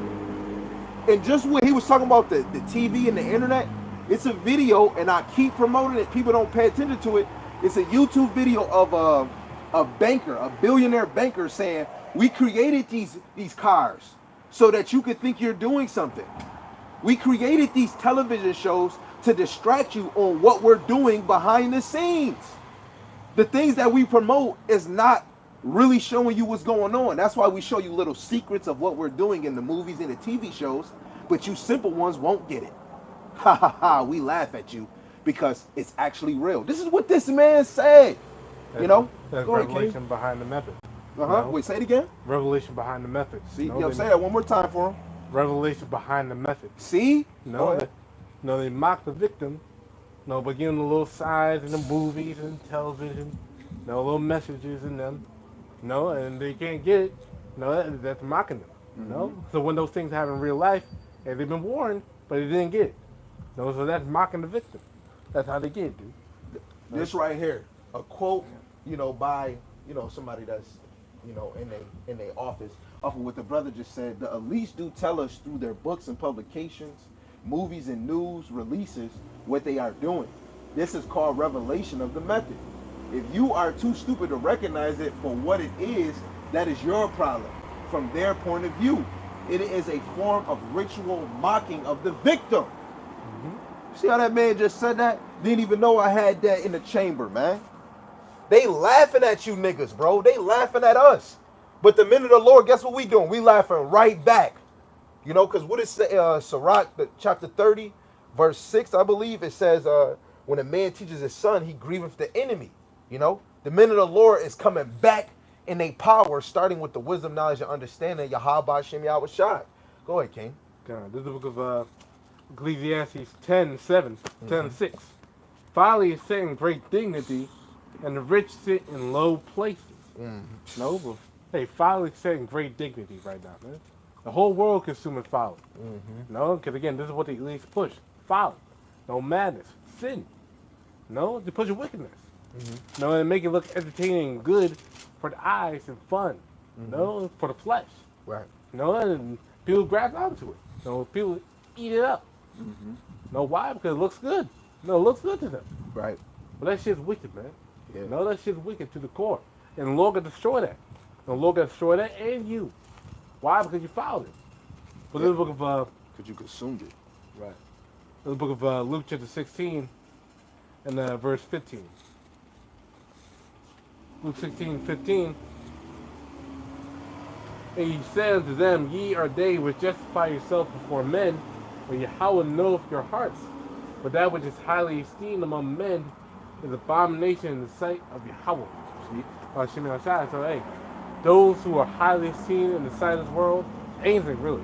[SPEAKER 2] And just when he was talking about the TV and the internet, it's a video, and I keep promoting it. People don't pay attention to it. It's a YouTube video of a banker, a billionaire banker, saying, "We created these cars so that you could think you're doing something. We created these television shows to distract you on what we're doing behind the scenes. The things that we promote is not really showing you what's going on. That's why we show you little secrets of what we're doing in the movies and the TV shows, but you simple ones won't get it. Ha ha ha, we laugh at you because it's actually real." This is what this man said. You know?
[SPEAKER 1] That's
[SPEAKER 2] Go ahead,
[SPEAKER 1] revelation
[SPEAKER 2] King.
[SPEAKER 1] behind the method.
[SPEAKER 2] Uh-huh. Wait, say it again.
[SPEAKER 1] Revelation behind the method.
[SPEAKER 2] See, say that one more time for him.
[SPEAKER 1] Revelation behind the method.
[SPEAKER 2] See?
[SPEAKER 1] No, they mock the victim. No, but give them the little signs in the movies and television. No, little messages in them. No, and they can't get it. No, that's mocking them. No, so when those things happen in real life, and they've been warned, but they didn't get it. No, so that's mocking the victim. That's how they get it, dude.
[SPEAKER 2] This right here, a quote, by, somebody that's, in their office, off of what the brother just said. The elites do tell us through their books and publications, movies and news releases, what they are doing. This is called revelation of the method. If you are too stupid to recognize it for what it is, that is your problem. From their point of view, it is a form of ritual mocking of the victim. See how that man just said that? Didn't even know I had that in the chamber, man. They laughing at you niggas, bro. They laughing at us. But the men of the Lord, guess what we doing? We laughing right back. Because what it says, Sirach, chapter 30, verse 6, I believe, it says, when a man teaches his son, he grieveth the enemy. The men of the Lord is coming back in their power, starting with the wisdom, knowledge, and understanding of Yahweh Shem Yahweh Shai. Go ahead, King.
[SPEAKER 1] God, this is the book of Ecclesiastes 10:7, 10:6. Folly is set in great dignity, and the rich sit in low places. No, but hey, folly is set in great dignity right now, man. The whole world consuming folly. No, because again, this is what the elites push: folly, no madness, sin. No, they push wickedness. No, and make it look entertaining and good for the eyes and fun. No, for the flesh.
[SPEAKER 2] Right.
[SPEAKER 1] No, and people grab onto it. No, people eat it up. No, why? Because it looks good. No, it looks good to them.
[SPEAKER 2] Right.
[SPEAKER 1] But that shit's wicked, man.
[SPEAKER 2] Yeah.
[SPEAKER 1] No, that shit's wicked to the core. And the Lord can destroy that. The Lord can destroy that and you. Why? Because you followed it. But this is the book of
[SPEAKER 2] because you consumed it.
[SPEAKER 1] right. This is the book of Luke chapter 16 and verse 15. Luke 16:15. And he said unto them, Ye are they which justify yourselves before men, but Yahweh knoweth your hearts. But that which is highly esteemed among men is abomination in the sight of Yahweh. See? So hey, those who are highly esteemed in the sight of this world, anything really.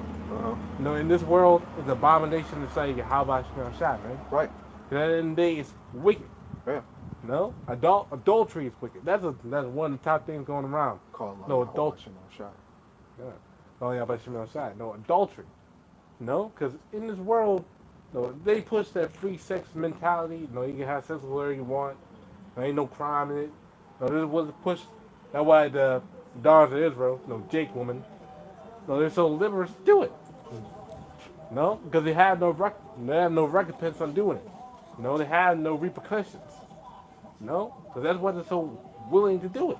[SPEAKER 1] In this world, is abomination in the sight of Yahweh, man.
[SPEAKER 2] Right.
[SPEAKER 1] At the end of the day, it's wicked.
[SPEAKER 2] Yeah.
[SPEAKER 1] No, adultery is wicked. That's one of the top things going around. No adultery. Yeah. Oh yeah, but no adultery. No, because in this world, they push that free sex mentality. You can have sex with whoever you want. There ain't no crime in it. This is what's pushed. That's why the daughters of Israel, Jake woman, they're so liberal to do it. No, because they have no recompense on doing it. They have no repercussions. No, because that's why they're so willing to do it.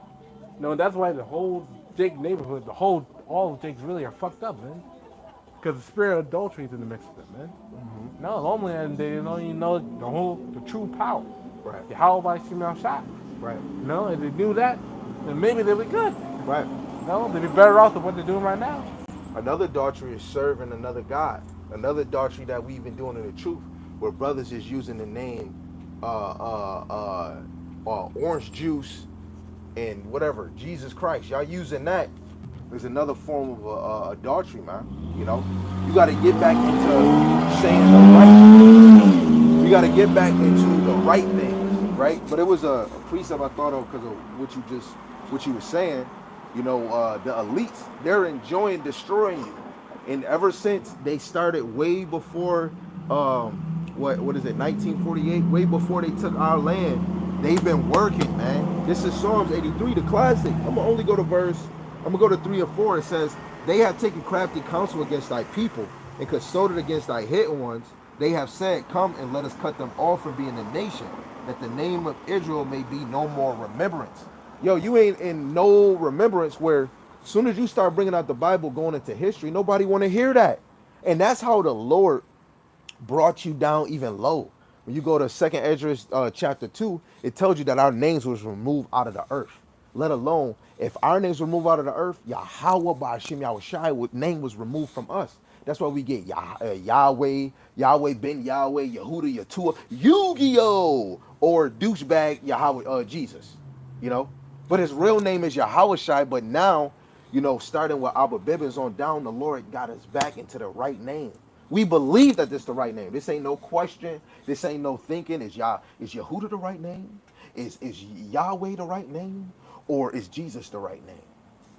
[SPEAKER 1] That's why the whole Jake neighborhood, all of Jakes really are fucked up, man. Because the spirit of adultery is in the mix of them, man. No, normally they don't even know the true power.
[SPEAKER 2] Right.
[SPEAKER 1] Yahweh Shemel Shai.
[SPEAKER 2] Right.
[SPEAKER 1] If they knew that, then maybe they'd be good.
[SPEAKER 2] Right.
[SPEAKER 1] They'd be better off than what they're doing right now.
[SPEAKER 2] Another adultery is serving another God. Another adultery that we've been doing in the truth, where brothers is using the name orange juice and whatever, Jesus Christ. Y'all using that is another form of adultery, man. You got to get back into saying the right. You got to get back into the right things. right? But it was a precept I thought of because of what you were saying. You know, the elites, they're enjoying destroying you, and ever since they started way before, what is it, 1948? Way before they took our land, they've been working, man. This is Psalms 83, the classic. I'm gonna only go to I'm gonna go to 3 and 4. It says, "They have taken crafty counsel against thy people, and consulted against thy hidden ones. They have said, Come and let us cut them off from being a nation, that the name of Israel may be no more remembrance." Yo, you ain't in no remembrance where as soon as you start bringing out the Bible, going into history, nobody want to hear that. And that's how the Lord brought you down even low. When you go to 2nd Esdras chapter 2, it tells you that our names was removed out of the earth. Let alone, if our names were removed out of the earth, Yahweh Ba'ashim Yahushai name was removed from us. That's why we get Yahweh, Yahweh Ben Yahweh, Yehuda, Yatua, Yu-Gi-Oh! Or douchebag Yahweh, Jesus. You know? But his real name is Yahushai, but now, you know, starting with Abba Bibbins on down, the Lord got us back into the right name. We believe that this is the right name. This ain't no question. This ain't no thinking. Is Yehuda the right name? Is Yahweh the right name? Or is Jesus the right name?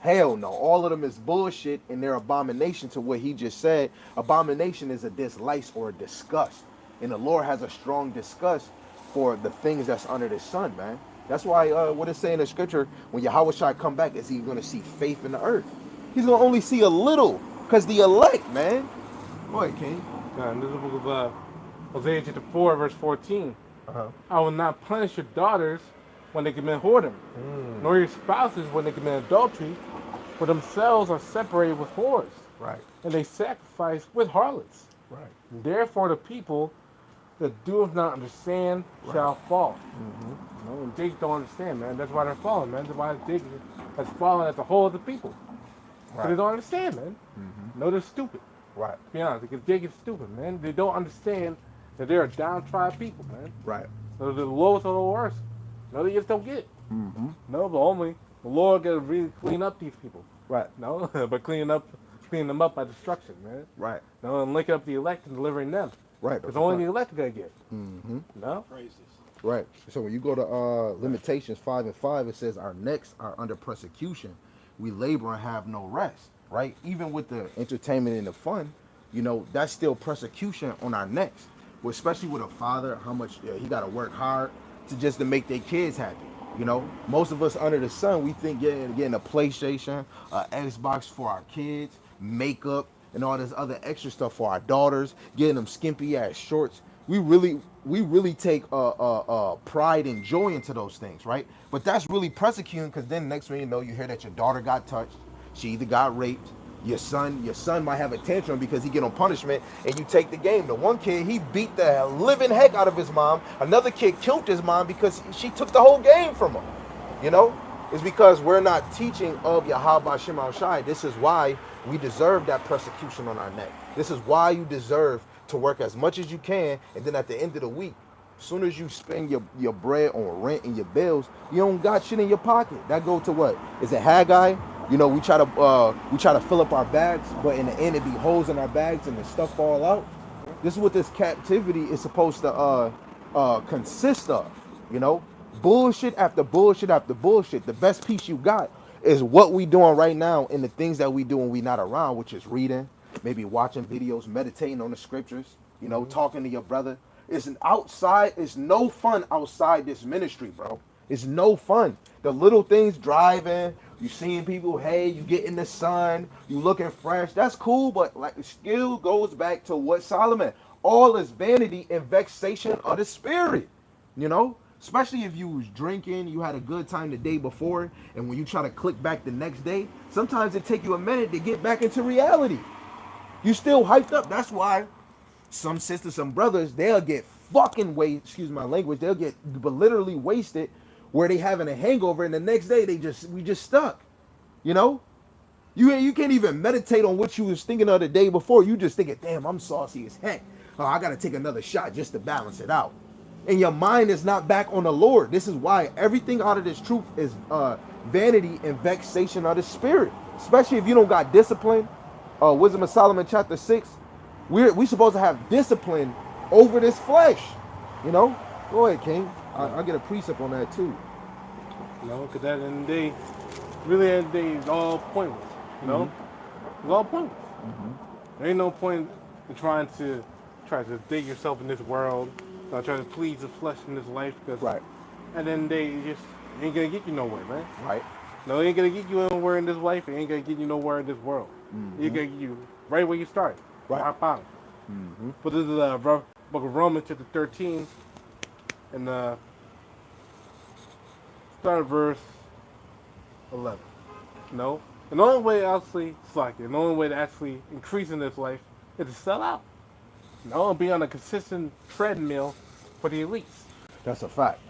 [SPEAKER 2] Hell no. All of them is bullshit and they're abomination to what he just said. Abomination is a dislike or a disgust. And the Lord has a strong disgust for the things that's under the sun, man. That's why what it say in the scripture, when Yahweh shall come back, is he going to see faith in the earth? He's going to only see a little because the elect, man. Go ahead, King.
[SPEAKER 1] In this book of Hosea chapter 4, verse 14. I will not punish your daughters when they commit whoredom, nor your spouses when they commit adultery, for themselves are separated with whores,
[SPEAKER 2] Right.
[SPEAKER 1] and they sacrifice with harlots.
[SPEAKER 2] Right.
[SPEAKER 1] And therefore the people that doeth not understand shall fall. You know, and Jake don't understand, man. That's why they're falling, man. That's why Jake has fallen as a whole of the people. Right. They don't understand, man. No, they're stupid.
[SPEAKER 2] Right.
[SPEAKER 1] To be honest, because Jake is stupid, man. They don't understand that they're a downtrodden people, man.
[SPEAKER 2] Right.
[SPEAKER 1] They're the lowest of the worst. No, they just don't get it. No, but only the Lord got to really clean up these people.
[SPEAKER 2] Right.
[SPEAKER 1] No, but cleaning them up by destruction, man.
[SPEAKER 2] Right.
[SPEAKER 1] No, and linking up the elect and delivering them.
[SPEAKER 2] Right.
[SPEAKER 1] Because only the elect are going to get. No?
[SPEAKER 3] Praises.
[SPEAKER 2] Right. So when you go to Limitations 5 and 5, it says our necks are under persecution. We labor and have no rest. Right. Even with the entertainment and the fun, you know, that's still persecution on our necks. Well, especially with a father, how much he got to work hard to make their kids happy. You know, most of us under the sun, we think getting a PlayStation, Xbox for our kids, makeup, and all this other extra stuff for our daughters, getting them skimpy ass shorts. We really take pride and joy into those things, right? But that's really persecuting because then next thing you know, you hear that your daughter got touched, she either got raped. Your son might have a tantrum because he get on punishment and you take the game. The one kid, he beat the living heck out of his mom. Another kid killed his mom because she took the whole game from him. You know? It's because we're not teaching of Yahweh Shema Shai. This is why we deserve that persecution on our neck. This is why you deserve to work as much as you can, and then at the end of the week, as soon as you spend your bread on rent and your bills, you don't got shit in your pocket. That go to what? Is it Haggai? You know, we try to fill up our bags, but in the end it be holes in our bags and the stuff fall out. This is what this captivity is supposed to consist of. You know, bullshit after bullshit after bullshit. The best piece you got is what we doing right now and the things that we do when we not around, which is reading, maybe watching videos, meditating on the scriptures. You know, talking to your brother. It's no fun outside this ministry, bro. It's no fun. The little things, driving, you seeing people, hey, you get in the sun, you looking fresh. That's cool, but like it still goes back to what Solomon. All is vanity and vexation of the spirit. You know? Especially if you was drinking, you had a good time the day before, and when you try to click back the next day, sometimes it take you a minute to get back into reality. You still hyped up. That's why some sisters, some brothers, they'll get fucking wasted, excuse my language, they'll get literally wasted where they having a hangover and the next day we just stuck. You know? You can't even meditate on what you was thinking of the day before. You just thinking, damn, I'm saucy as heck. Oh, I gotta take another shot just to balance it out. And your mind is not back on the Lord. This is why everything out of this truth is vanity and vexation of the spirit. Especially if you don't got discipline. Wisdom of Solomon chapter 6. We supposed to have discipline over this flesh. You know? Go ahead, King. I get a precept on that too.
[SPEAKER 1] You know, because at the end of the day, really at the end of the day, it's all pointless. You know, it's all pointless. There ain't no point in try to dig yourself in this world, try to please the flesh in this life, because
[SPEAKER 2] Right.
[SPEAKER 1] at the end of the day, it ain't gonna get you nowhere, man.
[SPEAKER 2] Right.
[SPEAKER 1] No, it ain't gonna get you nowhere in this life. It ain't gonna get you nowhere in this world. It gonna get you right where you started,
[SPEAKER 2] Right.
[SPEAKER 1] rock bottom. But this is Book of Romans, chapter 13, and start at verse 11. No, and the only way actually slacking, the only way to actually increase in this life is to sell out. No, and be on a consistent treadmill for the elites.
[SPEAKER 2] That's a fact.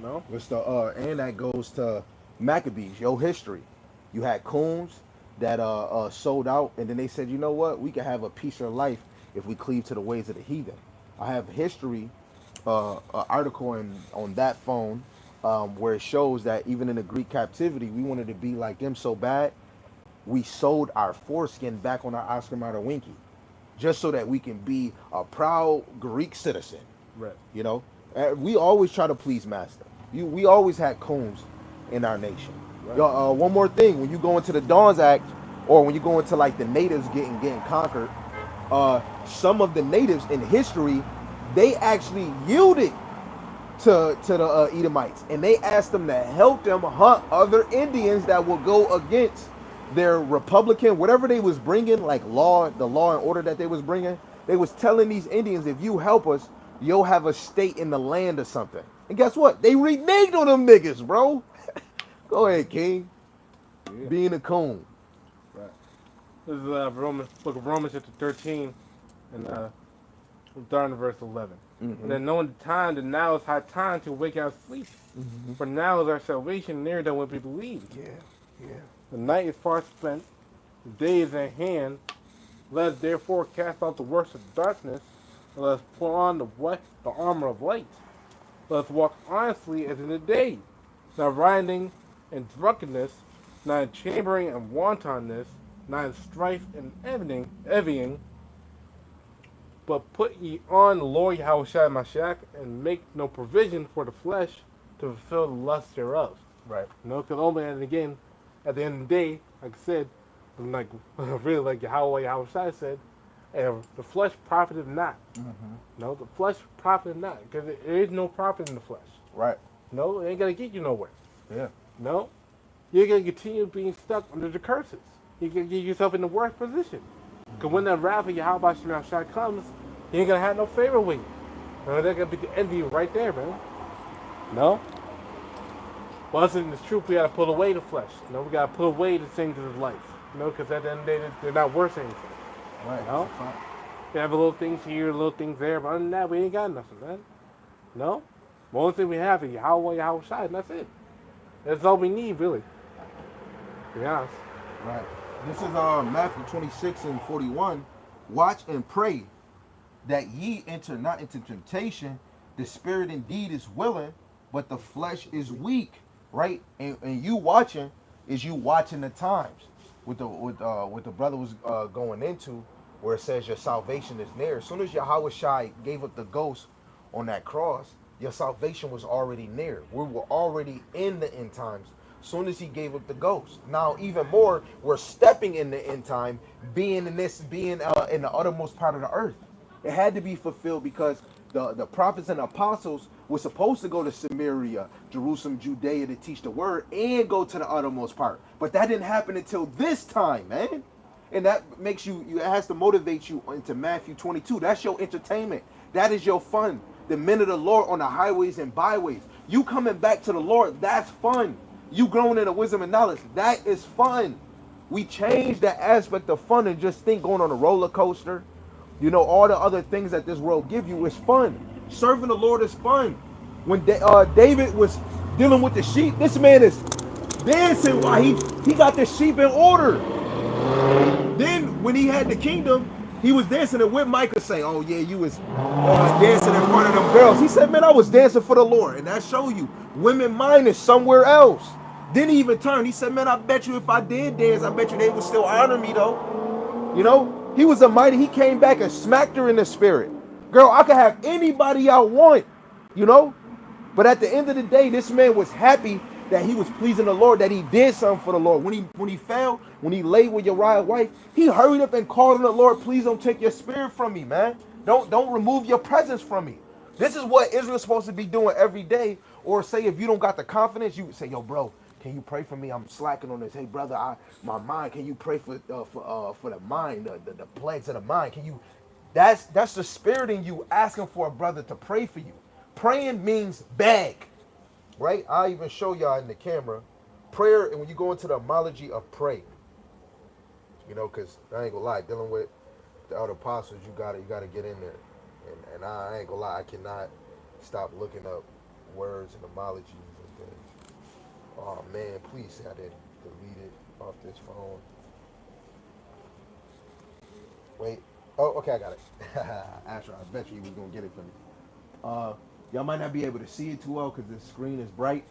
[SPEAKER 1] No,
[SPEAKER 2] What's the and that goes to Maccabees, your history. You had coons that sold out, and then they said, you know what, we can have a peaceful life if we cleave to the ways of the heathen. I have history, an article on that phone where it shows that even in the Greek captivity, we wanted to be like them so bad, we sold our foreskin back on our Oscar Mayer Winky, just so that we can be a proud Greek citizen.
[SPEAKER 1] right.
[SPEAKER 2] You know, we always try to please master. We always had coons in our nation.
[SPEAKER 1] Right.
[SPEAKER 2] Yo, one more thing: when you go into the Dawes Act, or when you go into like the natives getting conquered, some of the natives in history, they actually yielded to the Edomites, and they asked them to help them hunt other Indians that will go against their Republican, whatever they was bringing, like the law and order that they was bringing. They was telling these Indians, if you help us, you'll have a state in the land or something. And guess what? They reneged on them niggas, bro. Go ahead, King.
[SPEAKER 1] Yeah.
[SPEAKER 2] Being a coon.
[SPEAKER 1] Right. This is Book of Romans, chapter 13, and starting in verse 11. And then knowing the time, that now is high time to wake out sleep. For now is our salvation nearer than what we believed.
[SPEAKER 2] Yeah.
[SPEAKER 1] The night is far spent, the day is at hand. Let us therefore cast out the works of darkness, and let us put on the armor of light. Let us walk honestly as in the day, not rioting and drunkenness, not in chambering and wantonness, not in strife and envying, but put ye on the Lord Yahushua Mashiach, and make no provision for the flesh to fulfill the lust thereof.
[SPEAKER 2] Right.
[SPEAKER 1] You know, because only and again, at the end of the day, like I said, like really like Yahushua said, the flesh profiteth not. No, the flesh profiteth not, because there is no profit in the flesh.
[SPEAKER 2] Right.
[SPEAKER 1] No, it ain't gonna get you nowhere.
[SPEAKER 2] Yeah.
[SPEAKER 1] No, you're gonna continue being stuck under the curses. You're gonna get yourself in the worst position. Because when that wrath of Yahweh Shai comes, you ain't gonna have no favor with you. No, they're gonna be the envy right there, man. No. Well, us in this truth, we gotta put away the flesh. You know, we gotta put away the things of life. You know, because at the end of the day, they're not worth anything.
[SPEAKER 2] Right.
[SPEAKER 1] No. We have little things here, little things there, but other than that, we ain't got nothing, man. No. The only thing we have is Yahweh Shai, and that's it. That's all we need, really. To be honest.
[SPEAKER 2] Right. This is Matthew 26 and 41. Watch and pray that ye enter not into temptation. The spirit indeed is willing, but the flesh is weak. Right? And you watching is you watching the times. What the brother was going into, where it says your salvation is near. As soon as Yahweh Shai gave up the ghost on that cross, your salvation was already near. We were already in the end times. Soon as he gave up the ghost. Now, even more, we're stepping in the end time, being in the uttermost part of the earth. It had to be fulfilled because the prophets and apostles were supposed to go to Samaria, Jerusalem, Judea to teach the word and go to the uttermost part. But that didn't happen until this time, man. And that makes it has to motivate you into Matthew 22. That's your entertainment. That is your fun. The men of the Lord on the highways and byways. You coming back to the Lord, that's fun. You growing in the wisdom and knowledge, that is fun. We change that aspect of fun and just think going on a roller coaster. You know, all the other things that this world give you is fun. Serving the Lord is fun. When David was dealing with the sheep, this man is dancing while he got the sheep in order. Then when he had the kingdom, he was dancing and with Micah saying, oh yeah, you was dancing in front of them girls. He said, man, I was dancing for the Lord. And that show you, women mind is somewhere else. Then he even turned. He said, man, I bet you if I did dance, I bet you they would still honor me though. You know, he was a mighty, he came back and smacked her in the spirit. Girl, I could have anybody I want, you know. But at the end of the day, this man was happy that he was pleasing the Lord, that he did something for the Lord. When he fell, when he lay with Uriah's wife, he hurried up and called on the Lord, please don't take your spirit from me, man. Don't remove your presence from me. This is what Israel's supposed to be doing every day. Or say if you don't got the confidence, you would say, yo, bro, can you pray for me? I'm slacking on this. Hey, brother, my mind. Can you pray for the mind, the plagues of the mind? Can you? That's the spirit in you asking for a brother to pray for you. Praying means beg, right? I'll even show y'all in the camera. Prayer, and when you go into the homology of pray, you know, because I ain't gonna lie, dealing with the other apostles, you gotta get in there. And I ain't gonna lie, I cannot stop looking up words and homologies and things. Oh man, please say I didn't delete it off this phone. Wait. Oh, okay, I got it. Asher, I bet you was gonna get it for me. Y'all might not be able to see it too well because the screen is bright,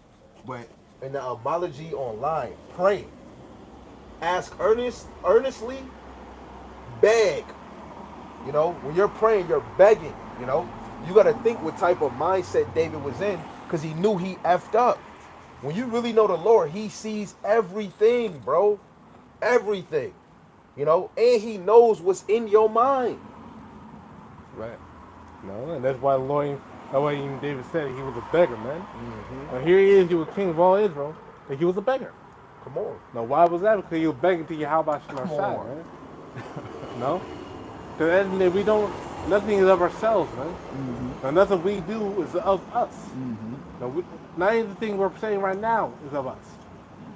[SPEAKER 2] but in the homology online, pray, ask earnestly, beg. You know, when you're praying, you're begging. You know, you got to think what type of mindset David was in because he knew he effed up. When you really know the Lord, he sees everything, bro. Everything. You know, and he knows what's in your mind.
[SPEAKER 1] Right. No, and that's why the Lord, that's why even David said he was a beggar, man.
[SPEAKER 2] Mm-hmm.
[SPEAKER 1] Now here he is, he was king of all Israel, and he was a beggar.
[SPEAKER 2] Come on.
[SPEAKER 1] Now why was that? Because he was begging to Yahweh Shem
[SPEAKER 2] Come
[SPEAKER 1] Shai,
[SPEAKER 2] on.
[SPEAKER 1] man. No? Because at the end of the day, we don't, nothing is of ourselves, man.
[SPEAKER 2] Mm-hmm.
[SPEAKER 1] Now nothing we do is of us.
[SPEAKER 2] Mm-hmm.
[SPEAKER 1] No, not even the thing we're saying right now is of us.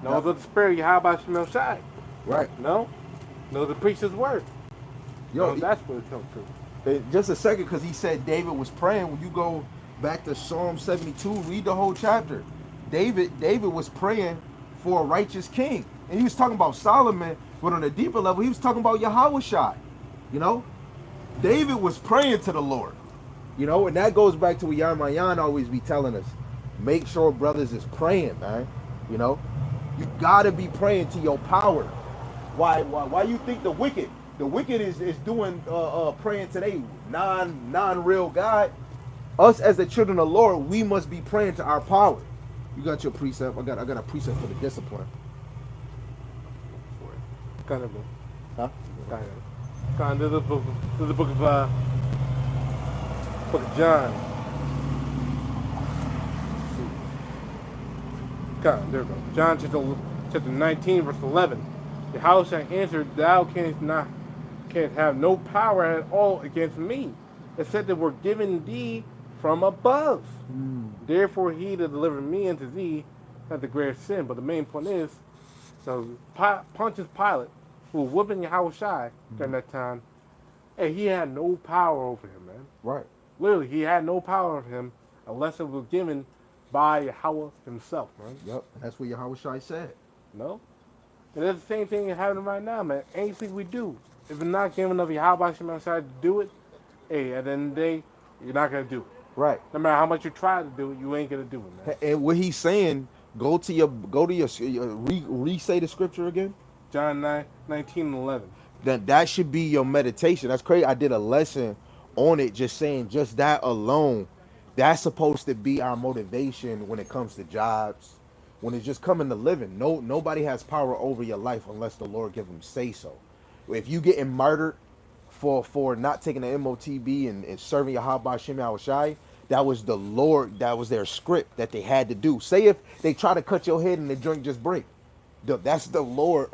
[SPEAKER 1] No,
[SPEAKER 2] Yep.
[SPEAKER 1] it's of the spirit of Yahweh Shem Shai.
[SPEAKER 2] Right.
[SPEAKER 1] No? No, the preacher's word.
[SPEAKER 2] Yo,
[SPEAKER 1] No, that's what it comes to.
[SPEAKER 2] just a second, because he said David was praying. When you go back to Psalm 72, read the whole chapter. David was praying for a righteous king. And he was talking about Solomon, but on a deeper level, he was talking about Yahushua. You know? David was praying to the Lord. You know, and that goes back to what Yarmayan always be telling us. Make sure brothers is praying, man. You know? You gotta be praying to your power. Why you think the wicked is doing praying to they non-real God? Us as the children of the Lord, we must be praying to our power. You got your precept. I got a precept for the discipline.
[SPEAKER 1] Kind of.
[SPEAKER 2] Huh?
[SPEAKER 1] Kind of the book of John. Kind there we go. John chapter 19 verse 11. Yahushua answered, "Thou canst have no power at all against me, except that were given thee from above. Therefore he that delivered me unto thee had the greater sin." But the main point is, so Pontius Pilate, who was whooping Yahushua during that time, and he had no power over him, man.
[SPEAKER 2] Right.
[SPEAKER 1] Literally, he had no power over him unless it was given by Yahweh himself, man.
[SPEAKER 2] Yep. That's what Yahushua said.
[SPEAKER 1] No? And that's the same thing happening right now, man. Anything we do, if it's not given of Yahweh Shemashai to do it, hey, at the end of the day, you're not going to do it.
[SPEAKER 2] Right.
[SPEAKER 1] No matter how much you try to do it, you ain't going to do it, man.
[SPEAKER 2] And what he's saying, go to your re-say the scripture again.
[SPEAKER 1] John 19 and 11.
[SPEAKER 2] Then that should be your meditation. That's crazy. I did a lesson on it, just saying just that alone. That's supposed to be our motivation when it comes to jobs, when it's just coming to living. Nobody has power over your life unless the Lord give them say so. If you getting murdered for not taking the MOTB and serving Yahweh Shem Yahushai, that was the Lord, that was their script that they had to do. Say if they try to cut your head and the joint just break. That's the Lord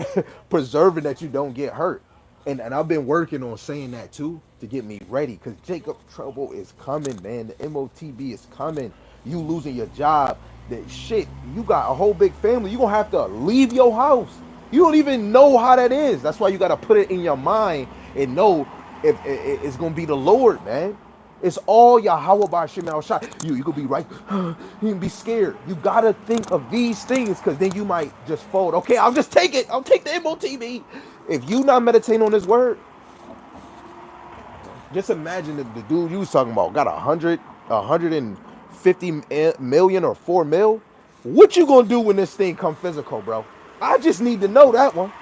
[SPEAKER 2] preserving that you don't get hurt. And I've been working on saying that too to get me ready, because Jacob trouble is coming, man. The MOTB is coming. You losing your job. That shit, you got a whole big family. You're going to have to leave your house. You don't even know how that is. That's why you got to put it in your mind and know if it's going to be the Lord, man. It's all Yahweh B'Shem Shai. You could be right. You can be scared. You got to think of these things, because then you might just fold. Okay, I'll just take it. I'll take the MOTB. If you not meditating on this word, just imagine if the dude you was talking about got 150 million or 4 mil. What you gonna do when this thing come physical, bro? I just need to know that one.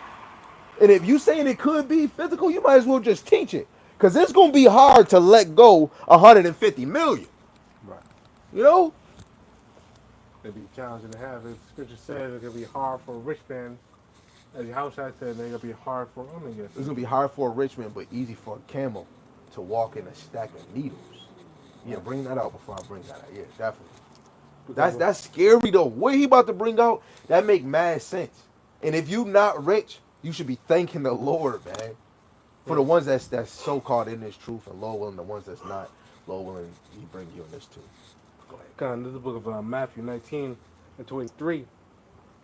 [SPEAKER 2] And if you saying it could be physical, you might as well just teach it, because it's gonna be hard to let go 150 million.
[SPEAKER 1] Right.
[SPEAKER 2] You know,
[SPEAKER 1] It'd be challenging to have. As scripture says, it's gonna be hard for a rich man. As Yahushua said, it's gonna be hard for a woman.
[SPEAKER 2] It's gonna be hard for a rich man, but easy for a camel to walk in a stack of needles. Yeah, bring that out before I bring that out. Yeah, definitely. That's scary though. What he about to bring out, that make mad sense. And if you not rich, you should be thanking the Lord, man. For the ones that's so called in this truth, and Lord willing, the ones that's not, Lord willing, he bring you in this too. Go ahead.
[SPEAKER 1] This is the book of Matthew 19 and 23.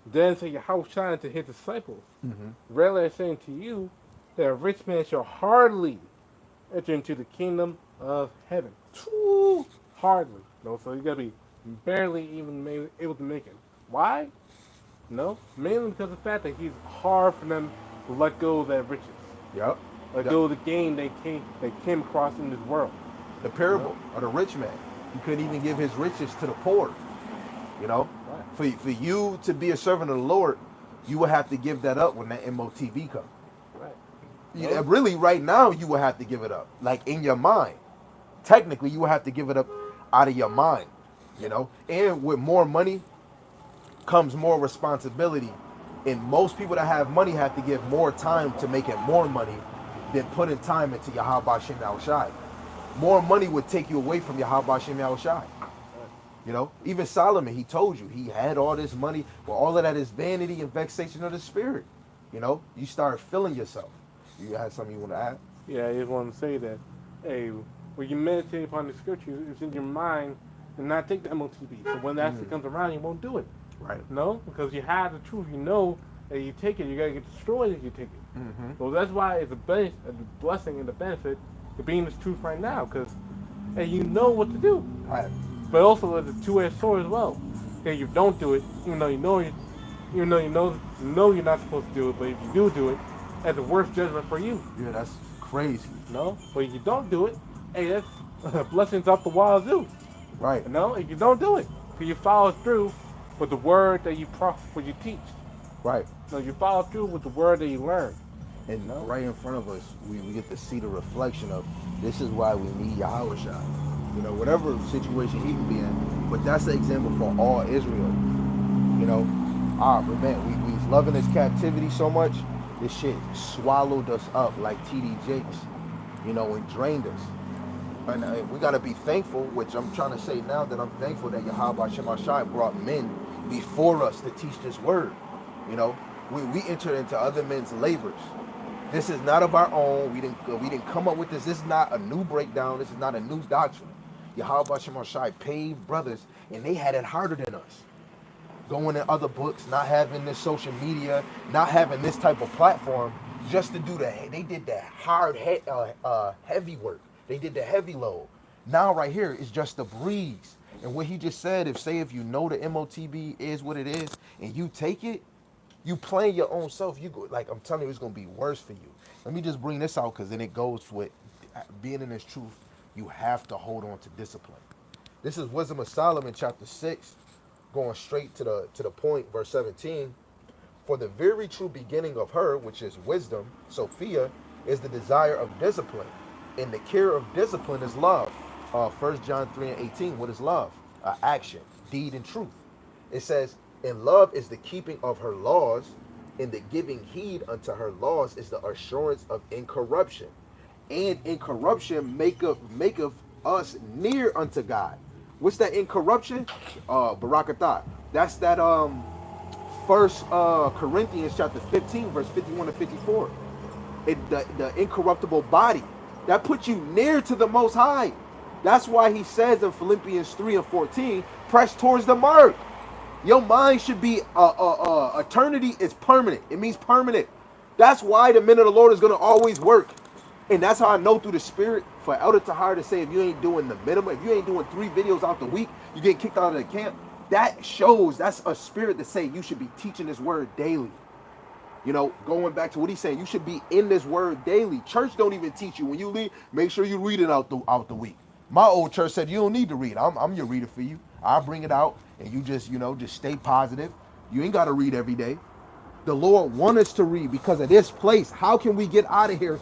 [SPEAKER 1] Then said Yahushua to his disciples, Verily I say unto you, that a rich man shall hardly enter into the kingdom of heaven.
[SPEAKER 2] Ooh.
[SPEAKER 1] Hardly. No, so you gotta be barely even able to make it. Why? No, mainly because of the fact that he's hard for them to let go of their riches.
[SPEAKER 2] Yep.
[SPEAKER 1] Let go of the gain they came across in this world.
[SPEAKER 2] The parable of the rich man. He couldn't even give his riches to the poor. You know? Right. For you to be a servant of the Lord, you will have to give that up when that MOTV comes.
[SPEAKER 1] Right.
[SPEAKER 2] Yeah, really, right now, you will have to give it up. Like, in your mind. Technically, you will have to give it up out of your mind. You know? And with more money comes more responsibility. And most people that have money have to give more time to making more money than putting time into Yahweh Shem Yahushai. More money would take you away from Yahweh Shem Yahushai. You know, even Solomon, he told you, he had all this money, but all of that is vanity and vexation of the spirit. You know, you start feeling yourself. You had something you want to add?
[SPEAKER 1] Yeah, I just want to say that, hey, when you meditate upon the scriptures, it's in your mind and not take the MOTB. So when that actually comes around, you won't do it.
[SPEAKER 2] Right.
[SPEAKER 1] No, because you have the truth. You know that you take it, you're going to get destroyed if you take it. So that's why it's a blessing and the benefit to being this truth right now, because hey, you know what to do.
[SPEAKER 2] Right.
[SPEAKER 1] But also it's a two-edged sword as well. Okay, you don't do it, even though you know you're not supposed to do it, but if you do it, that's the worst judgment for you.
[SPEAKER 2] Yeah, that's crazy.
[SPEAKER 1] No, but if you don't do it, hey, that's blessings up the wazoo.
[SPEAKER 2] Right.
[SPEAKER 1] No, if you don't do it, because you follow through with the word that you teach.
[SPEAKER 2] Right.
[SPEAKER 1] No, you follow through with the word that you learn.
[SPEAKER 2] And right in front of us, we get to see the reflection of this is why we need Yahweh Shai. You know, whatever situation he can be in. But that's the example for all Israel. You know, but man, we was loving this captivity so much, this shit swallowed us up like TD Jakes, you know, and drained us. And we got to be thankful, which I'm trying to say now that I'm thankful that Yahweh Shem Shai brought men before us to teach this word. You know, we entered into other men's labors. This is not of our own. We didn't come up with this. This is not a new breakdown. This is not a new doctrine. Yahweh Shem Shai paid brothers, and they had it harder than us. Going in other books, not having this social media, not having this type of platform, just to do that. They did that hard, heavy work. They did the heavy load. Now right here is just a breeze. And what he just said, if you know the MOTB is what it is, and you take it, you playing your own self. You go, like I'm telling you, it's gonna be worse for you. Let me just bring this out because then it goes with being in this truth. You have to hold on to discipline. This is Wisdom of Solomon, chapter 6, going straight to the point, verse 17. For the very true beginning of her, which is wisdom, Sophia, is the desire of discipline, and the care of discipline is love. 1 John 3 and 18. What is love? Action, deed, and truth. It says, and love is the keeping of her laws, and the giving heed unto her laws is the assurance of incorruption. And incorruption maketh us near unto God. What's that incorruption? Barakatah. That's that 1 Corinthians chapter 15, verse 51 to 54. The incorruptible body. That puts you near to the Most High. That's why he says in Philippians 3 and 14, press towards the mark. Your mind should be eternity is permanent. It means permanent. That's why the men of the Lord is going to always work. And that's how I know through the spirit for Elder Tahar to say, if you ain't doing the minimum, if you ain't doing 3 videos out the week, you get kicked out of the camp. That shows that's a spirit to say you should be teaching this word daily. You know, going back to what he's saying, you should be in this word daily. Church don't even teach you. When you leave, make sure you read it out the week. My old church said you don't need to read. I'm your reader for you. I'll bring it out and you just stay positive. You ain't got to read every day. The Lord wants us to read because of this place. How can we get out of here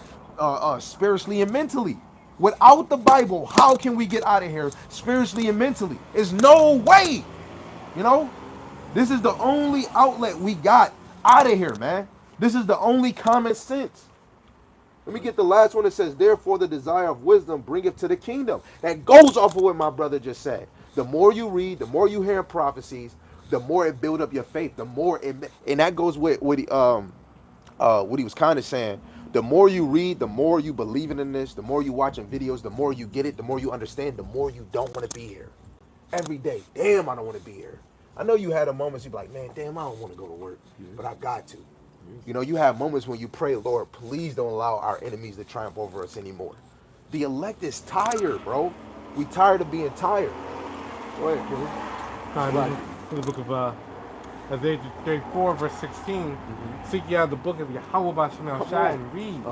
[SPEAKER 2] spiritually and mentally? Without the Bible, how can we get out of here spiritually and mentally? There's no way. You know, this is the only outlet we got out of here, man. This is the only common sense. Let me get the last one that says, therefore the desire of wisdom bringeth to the kingdom. That goes off of what my brother just said. The more you read, the more you hear prophecies, the more it build up your faith. The more it, and that goes with what he was kind of saying. The more you read, the more you believing in this, the more you watching videos, the more you get it, the more you understand, the more you don't want to be here. Every day, damn, I don't want to be here. I know you had a moments you be like, man, damn, I don't want to go to work, but I got to. You know, you have moments when you pray, Lord, please don't allow our enemies to triumph over us anymore. The elect is tired, bro. We tired of being tired. Go ahead, Kevin.
[SPEAKER 1] In the book of Isaiah 34, verse 16, seek ye out the book of Yahweh Bashem Shai and read.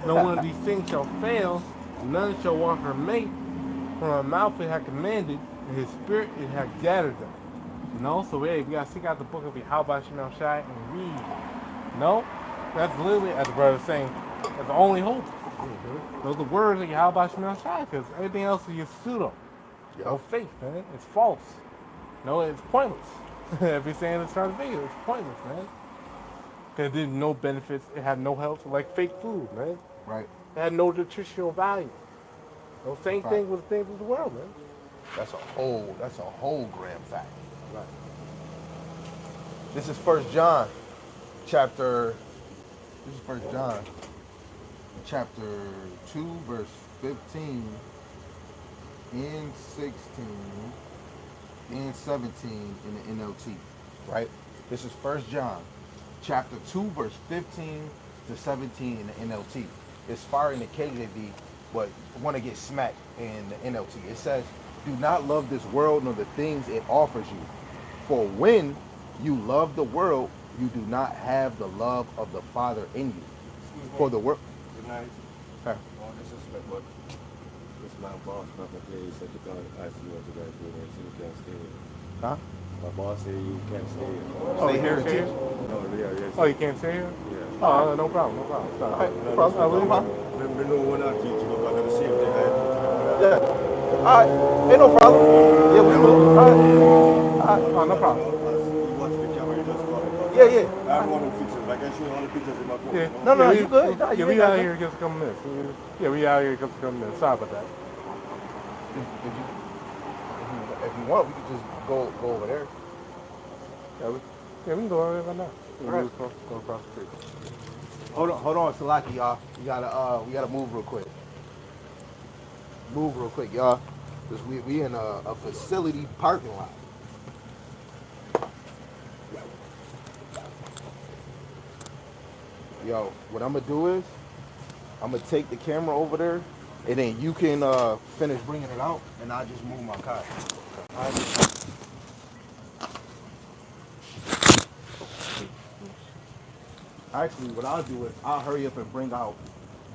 [SPEAKER 1] No one of these things shall fail, none shall walk or mate. From a mouth it hath commanded, and his spirit it hath gathered them. You know, so hey, we gotta seek out the book of Yahweh Bashem Shai and read. No, that's literally, as the brother was saying, that's the only hope. Those are the words of Yahweh Bashem Shai, because everything else is just pseudo. No faith, man. It's false. No, it's pointless. If you're saying it's trying to be, it's pointless, man. Because it did no benefits. It had no health, like fake food, man.
[SPEAKER 2] Right.
[SPEAKER 1] It had no nutritional value. No same thing with things of the world, man.
[SPEAKER 2] That's a whole grand fact.
[SPEAKER 1] Right.
[SPEAKER 2] This is First John, chapter 2, verse 15 and 16 and 17 in the NLT, right? This is First John, chapter 2, verse 15 to 17 in the NLT. It's fire in the KJV, but want to get smacked in the NLT. It says, do not love this world nor the things it offers you. For when you love the world, you do not have the love of the Father in you. For the world.
[SPEAKER 3] Good night.
[SPEAKER 2] Huh?
[SPEAKER 3] Oh, this is but this my boss, my place said you can't ask you what you guys do there, so you can't stay here.
[SPEAKER 2] Huh?
[SPEAKER 3] My boss said you can't stay here.
[SPEAKER 1] Oh, you can't stay here?
[SPEAKER 3] No, yeah.
[SPEAKER 1] Oh, you can't stay here?
[SPEAKER 3] Yeah.
[SPEAKER 1] Oh, no problem, no problem.
[SPEAKER 2] All right, no problem.
[SPEAKER 3] Let me know when I teach you because of the same thing I do.
[SPEAKER 2] Yeah. All right. Ain't no problem. Yeah, we will. All right.
[SPEAKER 1] Oh, no problem.
[SPEAKER 3] You watch the camera, you just call it.
[SPEAKER 2] Yeah.
[SPEAKER 3] I'm one who fixes it. I can show you all the pictures in my phone.
[SPEAKER 1] Yeah.
[SPEAKER 2] No, you good.
[SPEAKER 1] Yeah, we out here just a couple minutes. Yeah, we out here just a couple minutes. Sorry about that.
[SPEAKER 2] If you want, we could just go over there.
[SPEAKER 1] Yeah, we can go over there right now.
[SPEAKER 2] All right.
[SPEAKER 1] Go across the street.
[SPEAKER 2] Hold on, Salaki, y'all. We gotta move real quick. Move real quick, y'all. Cause we in a facility parking lot. Yo, what I'm gonna do is I'm gonna take the camera over there, and then you can finish bringing it out, and I'll just move my car. All right. Actually, what I'll do is I'll hurry up and bring out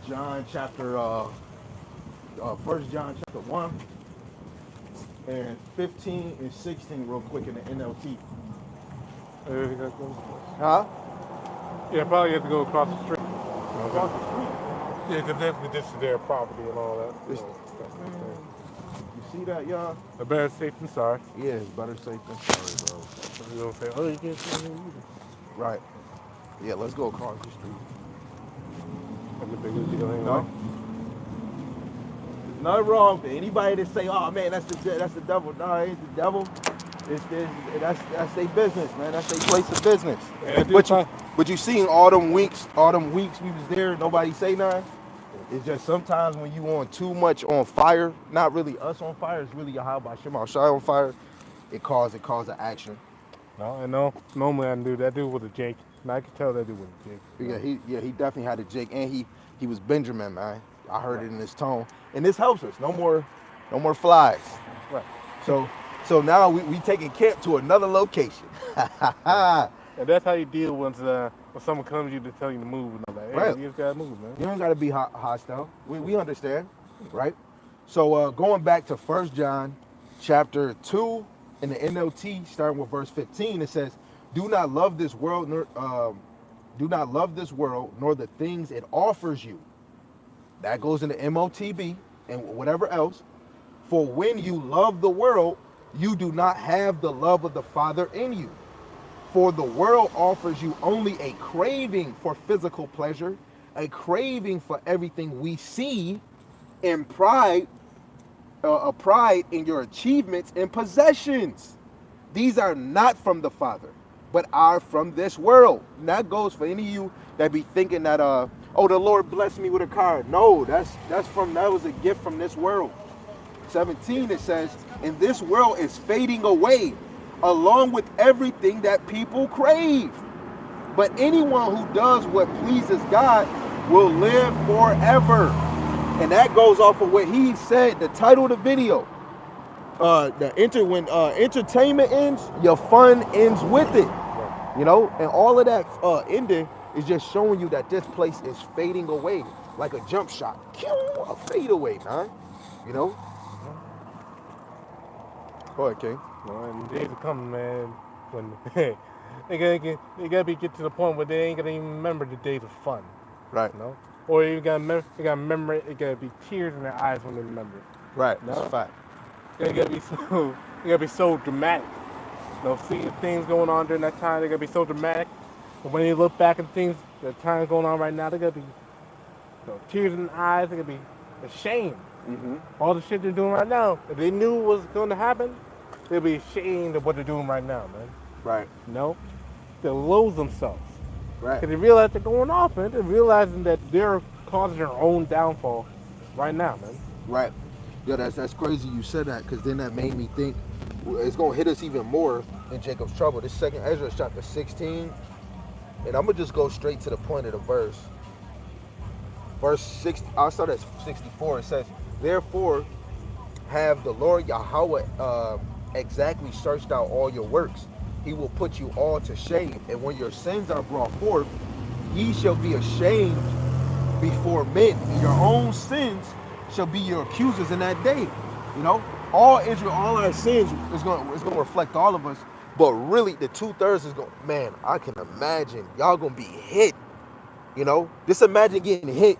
[SPEAKER 2] John chapter, 1 John chapter 1, and 15 and 16 real quick in the NLT. Huh?
[SPEAKER 1] Yeah, probably have to go across the street.
[SPEAKER 2] Across the street.
[SPEAKER 1] Yeah, because this is their property and all that.
[SPEAKER 2] You see that, y'all?
[SPEAKER 1] A better safe than sorry.
[SPEAKER 2] Yeah, it's better safe than sorry, bro.
[SPEAKER 1] You don't say, oh, you can't see me either.
[SPEAKER 2] Right. Yeah, let's go across the street.
[SPEAKER 1] That's a big deal anyway.
[SPEAKER 2] No? There's nothing wrong with anybody that say, "Oh man, that's the devil." No, it ain't the devil. That's their business, man. That's their place of business.
[SPEAKER 1] Yeah,
[SPEAKER 2] but you seen all them weeks we was there, nobody say nothing. It's just sometimes when you on too much on fire, not really us on fire, it's really Yahweh Shema Shai on fire. It caused an action.
[SPEAKER 1] No, I know. Normally I do that dude with a Jake. And I could tell that dude with a Jake.
[SPEAKER 2] He definitely had a Jake, and he was Benjamin, man. I heard it in his tone, and this helps us. No more flies.
[SPEAKER 1] Right.
[SPEAKER 2] So now we taking camp to another location.
[SPEAKER 1] And that's how you deal when someone comes to you to tell you to move. And I'm like, hey,
[SPEAKER 2] Right.
[SPEAKER 1] you just gotta move, man.
[SPEAKER 2] You don't gotta be hostile. We understand, right? So going back to 1 John chapter 2 in the NLT, starting with verse 15, it says, "Do not love this world, nor the things it offers you." That goes into MOTB and whatever else. For when you love the world, you do not have the love of the Father in you. For the world offers you only a craving for physical pleasure, a craving for everything we see, and pride, a pride in your achievements and possessions. These are not from the Father, but are from this world. And that goes for any of you that be thinking that, oh, the Lord blessed me with a car. No, that was a gift from this world. 17, it says, and this world is fading away along with everything that people crave. But anyone who does what pleases God will live forever. And that goes off of what he said, the title of the video. When entertainment ends, your fun ends with it. You know, and all of that ending is just showing you that this place is fading away like a jump shot. A fade away, man. You know? Go ahead, King.
[SPEAKER 1] Well, and days are coming, man, when they gotta get to the point where they ain't gonna even remember the days of fun.
[SPEAKER 2] Right.
[SPEAKER 1] You know? Or you gotta remember it gotta be tears in their eyes when they remember it.
[SPEAKER 2] Right.
[SPEAKER 1] No?
[SPEAKER 2] That's a fact.
[SPEAKER 1] They gotta be so dramatic. You know, see things going on during that time, they gotta be so dramatic. But when you look back at things, the time going on right now, they gotta be tears in the eyes, they gotta be ashamed.
[SPEAKER 2] Mm-hmm.
[SPEAKER 1] All the shit they're doing right now, if they knew what was going to happen, they'd be ashamed of what they're doing right now, man.
[SPEAKER 2] Right.
[SPEAKER 1] You know? They'll lose themselves.
[SPEAKER 2] Right.
[SPEAKER 1] Because they realize they're going off, man. They're realizing that they're causing their own downfall right now, man.
[SPEAKER 2] Right. Yeah, that's crazy you said that, because then that made me think it's going to hit us even more in Jacob's trouble. This second Ezra chapter 16, and I'm going to just go straight to the point of the verse. Verse 60, I'll start at 64. It says, therefore have the Lord Yahweh exactly searched out all your works. He will put you all to shame. And when your sins are brought forth, ye shall be ashamed before men. And your own sins shall be your accusers in that day. You know, all Israel, all our sins is going to reflect all of us. But really, the 2/3 is going, man, I can imagine y'all going to be hit. You know, just imagine getting hit.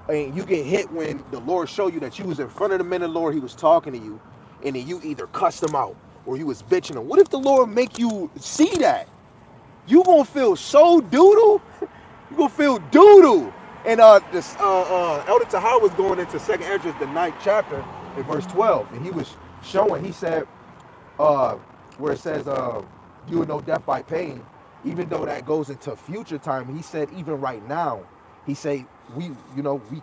[SPEAKER 2] And you get hit when the Lord showed you that you was in front of the man of the Lord, he was talking to you, and then you either cussed him out or you was bitching him. What if the Lord make you see that? You gonna feel so doodle. You gonna feel doodle. And Elder Tahar was going into 2nd Ezra, the 9th chapter, in verse 12, and he was showing. He said, where it says, "You will know death by pain," even though that goes into future time. He said, even right now, he said, we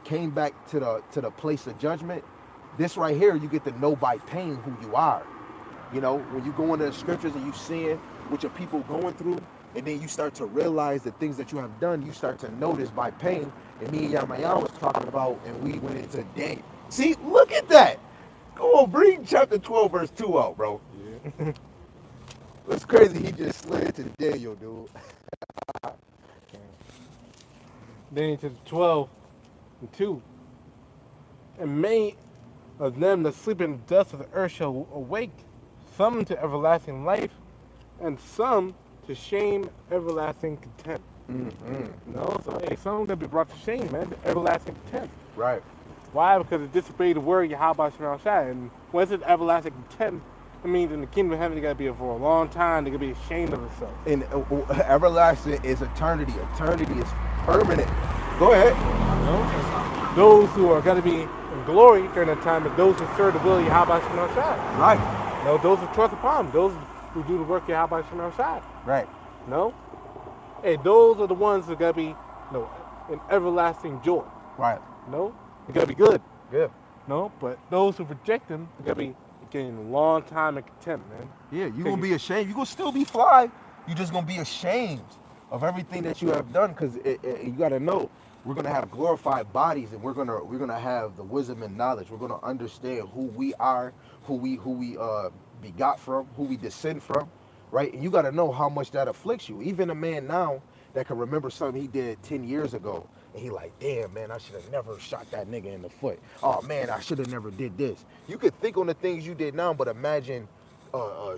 [SPEAKER 2] came back to the place of judgment. This right here, you get to know by pain who you are. You know, when you go into the scriptures and you seeing what your people going through, and then you start to realize the things that you have done, you start to notice by pain. And me and Yamayan was talking about, and we went into Daniel. See, look at that. Go on, bring chapter 12, verse 2 out, bro. Yeah. It's crazy. He just slid into Daniel, dude.
[SPEAKER 1] Then into 12:2. And many of them that sleep in the dust of the earth shall awake, some to everlasting life, and some to shame, everlasting contempt.
[SPEAKER 2] Mm-hmm.
[SPEAKER 1] No, so hey, some gonna be brought to shame, man, to everlasting contempt.
[SPEAKER 2] Right.
[SPEAKER 1] Why? Because it disobeyed the word Yahweh Shemel Shai. And when it's everlasting contempt, it means in the kingdom of heaven they gotta be for a long time. They gotta be ashamed of themselves.
[SPEAKER 2] And everlasting is eternity. Eternity is permanent. Go ahead.
[SPEAKER 1] No? Those who are gonna be in glory during that time are those who serve the will of Yahweh Shemel Shai.
[SPEAKER 2] Right.
[SPEAKER 1] No, those who trust upon him, those who do the work of Yahweh Shemel Shai.
[SPEAKER 2] Right.
[SPEAKER 1] No? Hey, those are the ones that gotta be in everlasting joy.
[SPEAKER 2] Right.
[SPEAKER 1] No? They gotta be good.
[SPEAKER 2] Yeah.
[SPEAKER 1] No? But those who reject him, they gotta be getting a long time in contempt, man.
[SPEAKER 2] Yeah, you're gonna be ashamed. You're gonna still be fly. You're just gonna be ashamed of everything that you have done, because you gotta know, we're gonna have glorified bodies, and we're gonna have the wisdom and knowledge. We're gonna understand who we are, who we begot from, who we descend from, right? And you gotta know how much that afflicts you. Even a man now that can remember something he did 10 years ago, and he like, damn, man, I should have never shot that nigga in the foot. Oh man, I should have never did this. You could think on the things you did now, but imagine a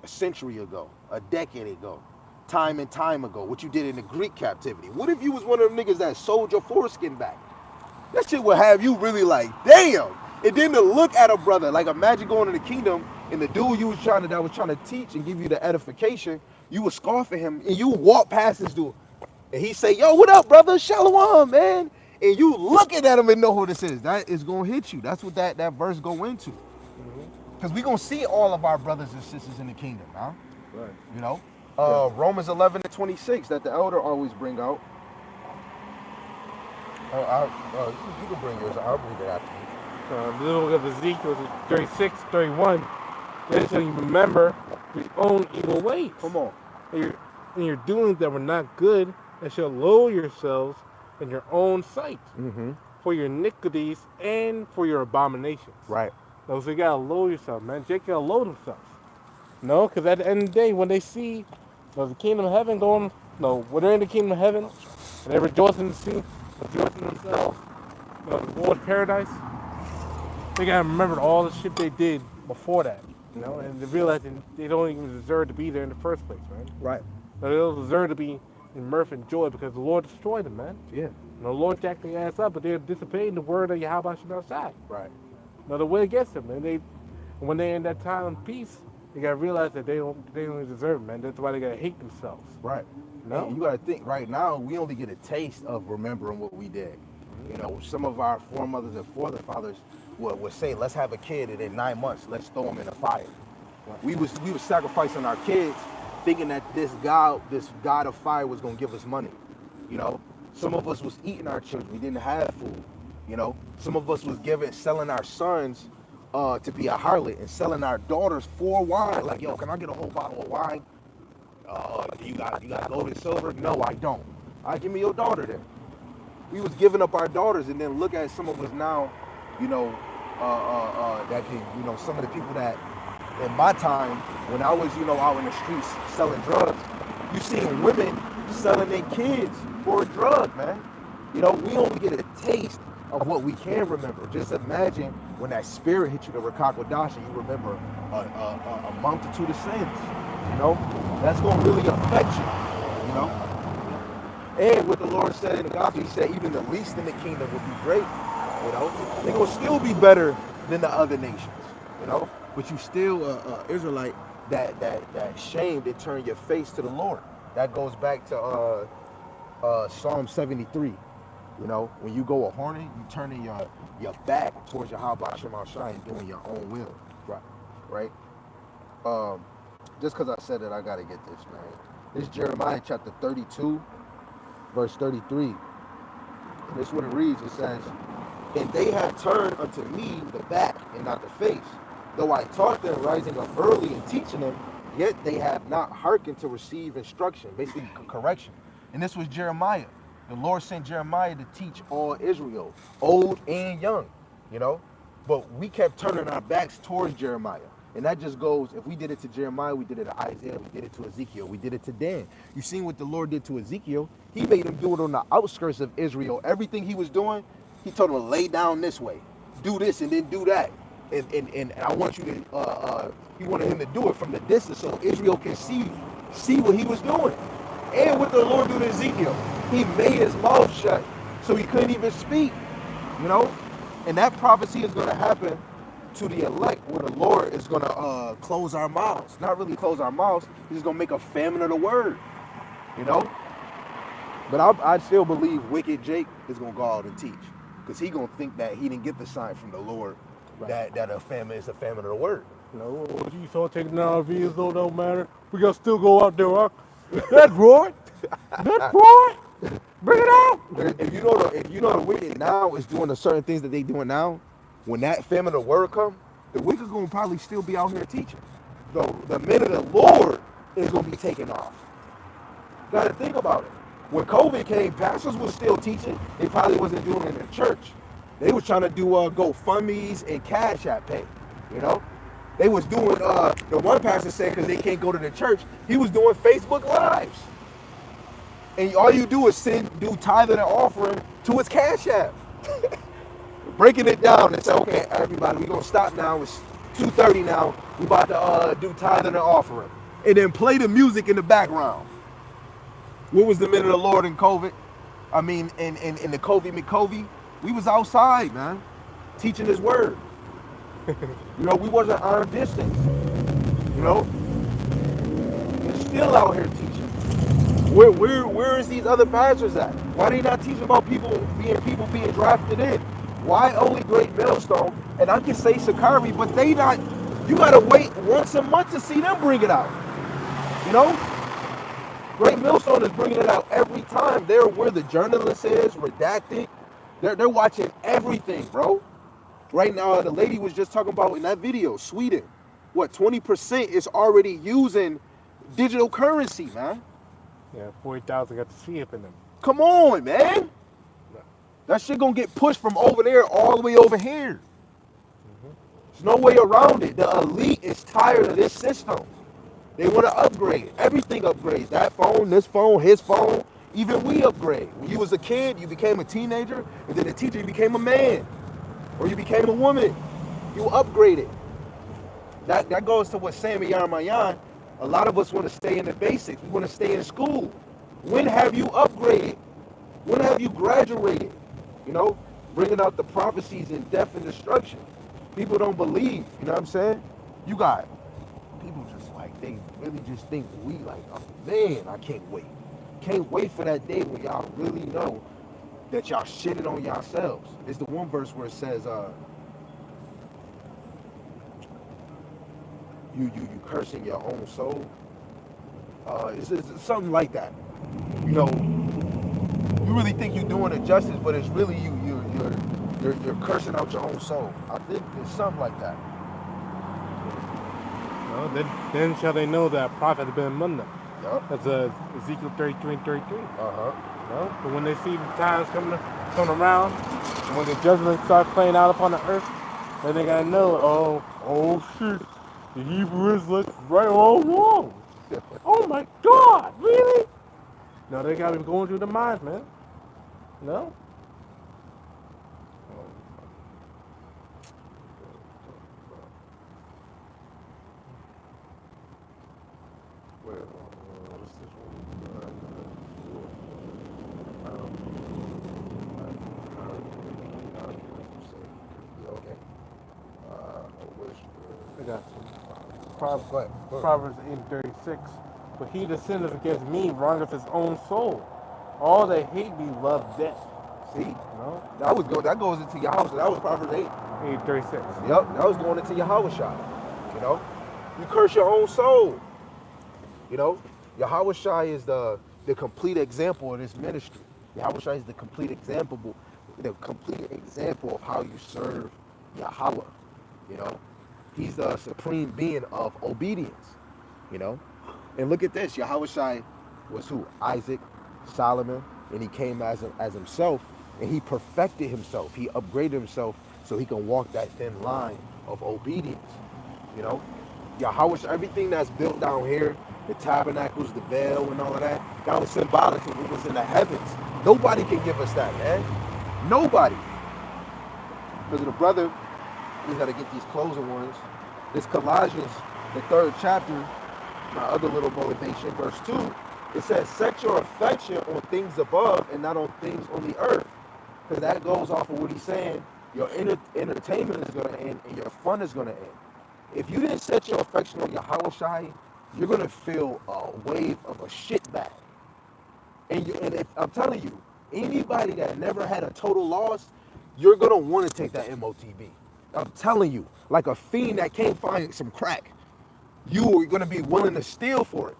[SPEAKER 2] century ago, a decade ago, time and time ago, what you did in the Greek captivity. What if you was one of them niggas that sold your foreskin back? That shit would have you really like, damn. And then to look at a brother, like imagine going to the kingdom And the dude that was trying to teach and give you the edification, you was scoffing him, and you walk past this dude, and he say, "Yo, what up, brother? Shalom, man." And you looking at him and know who this is. That is gonna hit you. That's what that verse go into. Because we gonna see all of our brothers and sisters in the kingdom, huh?
[SPEAKER 3] Right.
[SPEAKER 2] You know, Romans 11:26 that the elder always bring out. You can bring yours. I'll read it after you.
[SPEAKER 1] The book of Ezekiel 36, 31. Then shall you remember your own evil ways.
[SPEAKER 2] Come on.
[SPEAKER 1] And your doings that were not good, and shall lower yourselves in your own sight for your iniquities and for your abominations.
[SPEAKER 2] Right.
[SPEAKER 1] So you gotta lower yourself, man. Jake gotta lower themselves. No, because at the end of the day, when they see the kingdom of heaven going, when they're in the kingdom of heaven, and they rejoice in themselves, the Lord's paradise, they gotta remember all the shit they did before that, and they realize they don't even deserve to be there in the first place, man.
[SPEAKER 2] Right.
[SPEAKER 1] They don't deserve to be in mirth and joy because the Lord destroyed them, man.
[SPEAKER 2] Yeah.
[SPEAKER 1] The Lord jacked their ass up, but they're disobeying the word of Yahweh Shem Shai.
[SPEAKER 2] Right.
[SPEAKER 1] The way against them, and when they're in that time of peace, they gotta realize that they don't even deserve it, man. That's why they gotta hate themselves.
[SPEAKER 2] Right.
[SPEAKER 1] No?
[SPEAKER 2] And you gotta think. Right now, we only get a taste of remembering what we did. Some of our foremothers and forefathers would say, "Let's have a kid, and in 9 months, let's throw him in a fire." We was sacrificing our kids, thinking that this God of fire was gonna give us money. Some of us was eating our children. We didn't have food. Some of us was selling our sons to be a harlot and selling our daughters for wine. Like, yo, can I get a whole bottle of wine? You got gold and silver? No, I don't. All right, give me your daughter then. We was giving up our daughters, and then look at some of us now, that can, some of the people that in my time, when I was, out in the streets selling drugs, you seen women selling their kids for a drug, man. We only get a taste of what we can remember. Just imagine when that spirit hit you, the Rakakodash, you remember a multitude of sins. That's going to really affect you. And what the Lord said in the gospel, he said even the least in the kingdom will be great. They're going to still be better than the other nations. But you still Israelite that shame to turn your face to the Lord. That goes back to Psalm 73. When you go a hornet, you turning your back towards your Yahweh Shem Shai and doing your own will. Right? Just because I said it, I got to get this, man. This is Jeremiah chapter 32, verse 33. This is what it reads. It says, "And they have turned unto me the back and not the face. Though I taught them rising up early and teaching them, yet they have not hearkened to receive instruction," basically correction. And this was Jeremiah. The Lord sent Jeremiah to teach all Israel, old and young, But we kept turning our backs towards Jeremiah. And that just goes, if we did it to Jeremiah, we did it to Isaiah, we did it to Ezekiel, we did it to Dan. You seen what the Lord did to Ezekiel? He made him do it on the outskirts of Israel. Everything he was doing, he told him to lay down this way, do this and then do that. And I want you to, he wanted him to do it from the distance so Israel can see what he was doing. And what the Lord do to Ezekiel, he made his mouth shut so he couldn't even speak, And that prophecy is going to happen to the elect, where the Lord is going to close our mouths. Not really close our mouths, he's going to make a famine of the word, But I still believe wicked Jake is going to go out and teach, because he's going to think that he didn't get the sign from the Lord, that a famine is a famine of the word.
[SPEAKER 1] What you saw taking down our views, though, don't matter. We got to still go out there, huh? That's right. That's right. Bring it out.
[SPEAKER 2] If you know the wicked now is doing the certain things that they doing now, when that famine of the word come, the wicked gonna probably still be out here teaching. Though the men of the Lord is gonna be taking off. Gotta think about it. When COVID came, pastors was still teaching. They probably wasn't doing it in the church. They was trying to do GoFundMe's and Cash App Pay. They was doing, the one pastor said, because they can't go to the church, he was doing Facebook Lives. And all you do is do tithing and offering to his Cash App. Breaking it down and say, okay, everybody, we're going to stop now. It's 2:30 now. We about to do tithing and offering. And then play the music in the background. What was the men of the Lord in COVID? I mean, in the COVID McCovey, we was outside, man, teaching his word. You know, we wasn't armed distance. You know, we're still out here teaching. Where is these other pastors at? Why they not teaching about people being drafted in? Why only Great Millstone? And I can say Sakari, but they not. You gotta wait once a month to see them bring it out. You know, Great Millstone is bringing it out every time. They're where the journalist is, redacted. They're watching everything, bro. Right now, the lady was just talking about in that video, Sweden. What, 20% is already using digital currency, man.
[SPEAKER 1] Yeah, 40,000 got to see it in them.
[SPEAKER 2] Come on, man. That shit gonna get pushed from over there all the way over here. There's no way around it. The elite is tired of this system. They want to upgrade. Everything upgrades. That phone, this phone, his phone. Even we upgrade. When you was a kid, you became a teenager, and then a teacher, you became a man. Or you became a woman. You upgraded. That goes to what Sammy Yarmayan. A lot of us want to stay in the basics. We want to stay in school. When have you upgraded? When have you graduated? You know, bringing out the prophecies in death and destruction. People don't believe. You know what I'm saying? You got people just like, they really just think we like, oh man, I can't wait. Can't wait for that day when y'all really know that y'all shitted on yourselves. It's the one verse where it says, you cursing your own soul. It's something like that. You know, you really think you're doing it justice, but it's really you're cursing out your own soul. I think it's something like that.
[SPEAKER 1] No, then shall they know that a prophet has been among them.
[SPEAKER 2] Yep.
[SPEAKER 1] That's Ezekiel 33 and 33.
[SPEAKER 2] Uh-huh.
[SPEAKER 1] No? But when they see the times coming around, and when the judgment starts playing out upon the earth, then they gotta know, oh shit, the Hebrew Israelites right all wrong. Oh my God, really? No, they gotta be going through the minds, man. No?
[SPEAKER 3] What's this one?
[SPEAKER 2] Okay.
[SPEAKER 1] I got you.
[SPEAKER 2] Go ahead.
[SPEAKER 1] Proverbs 8:36. But he that sinneth against me wrongeth his own soul. All that hate me love death.
[SPEAKER 2] See,
[SPEAKER 1] No?
[SPEAKER 2] that goes into your house. That was Proverbs 8.
[SPEAKER 1] 8:36.
[SPEAKER 2] Yep, that was going into Yahweh Shai. You know, you curse your own soul. You know, Yahweh Shai is the complete example of this ministry. Yahweh Shai is the complete example of how you serve Yahweh. You know, he's the supreme being of obedience. You know, and look at this. Yahweh Shai was who? Isaac, Solomon, and he came as himself, and he perfected himself. He upgraded himself so he can walk that thin line of obedience. You know, Yahweh, everything that's built down here, the tabernacles, the veil, and all of that, that was symbolic of what was in the heavens. Nobody can give us that, man. Nobody. Because of the brother, we got to get these closing ones. This Colossians, the 3rd chapter, my other little motivation, verse 2, it says, set your affection on things above and not on things on the earth. Because that goes off of what he's saying. Your entertainment is going to end and your fun is going to end. If you didn't set your affection on Yahweh Shai, you're going to feel a wave of a shit bag. And if, I'm telling you, anybody that never had a total loss, you're going to want to take that MOTB. I'm telling you, like a fiend that can't find some crack, you are going to be willing to steal for it.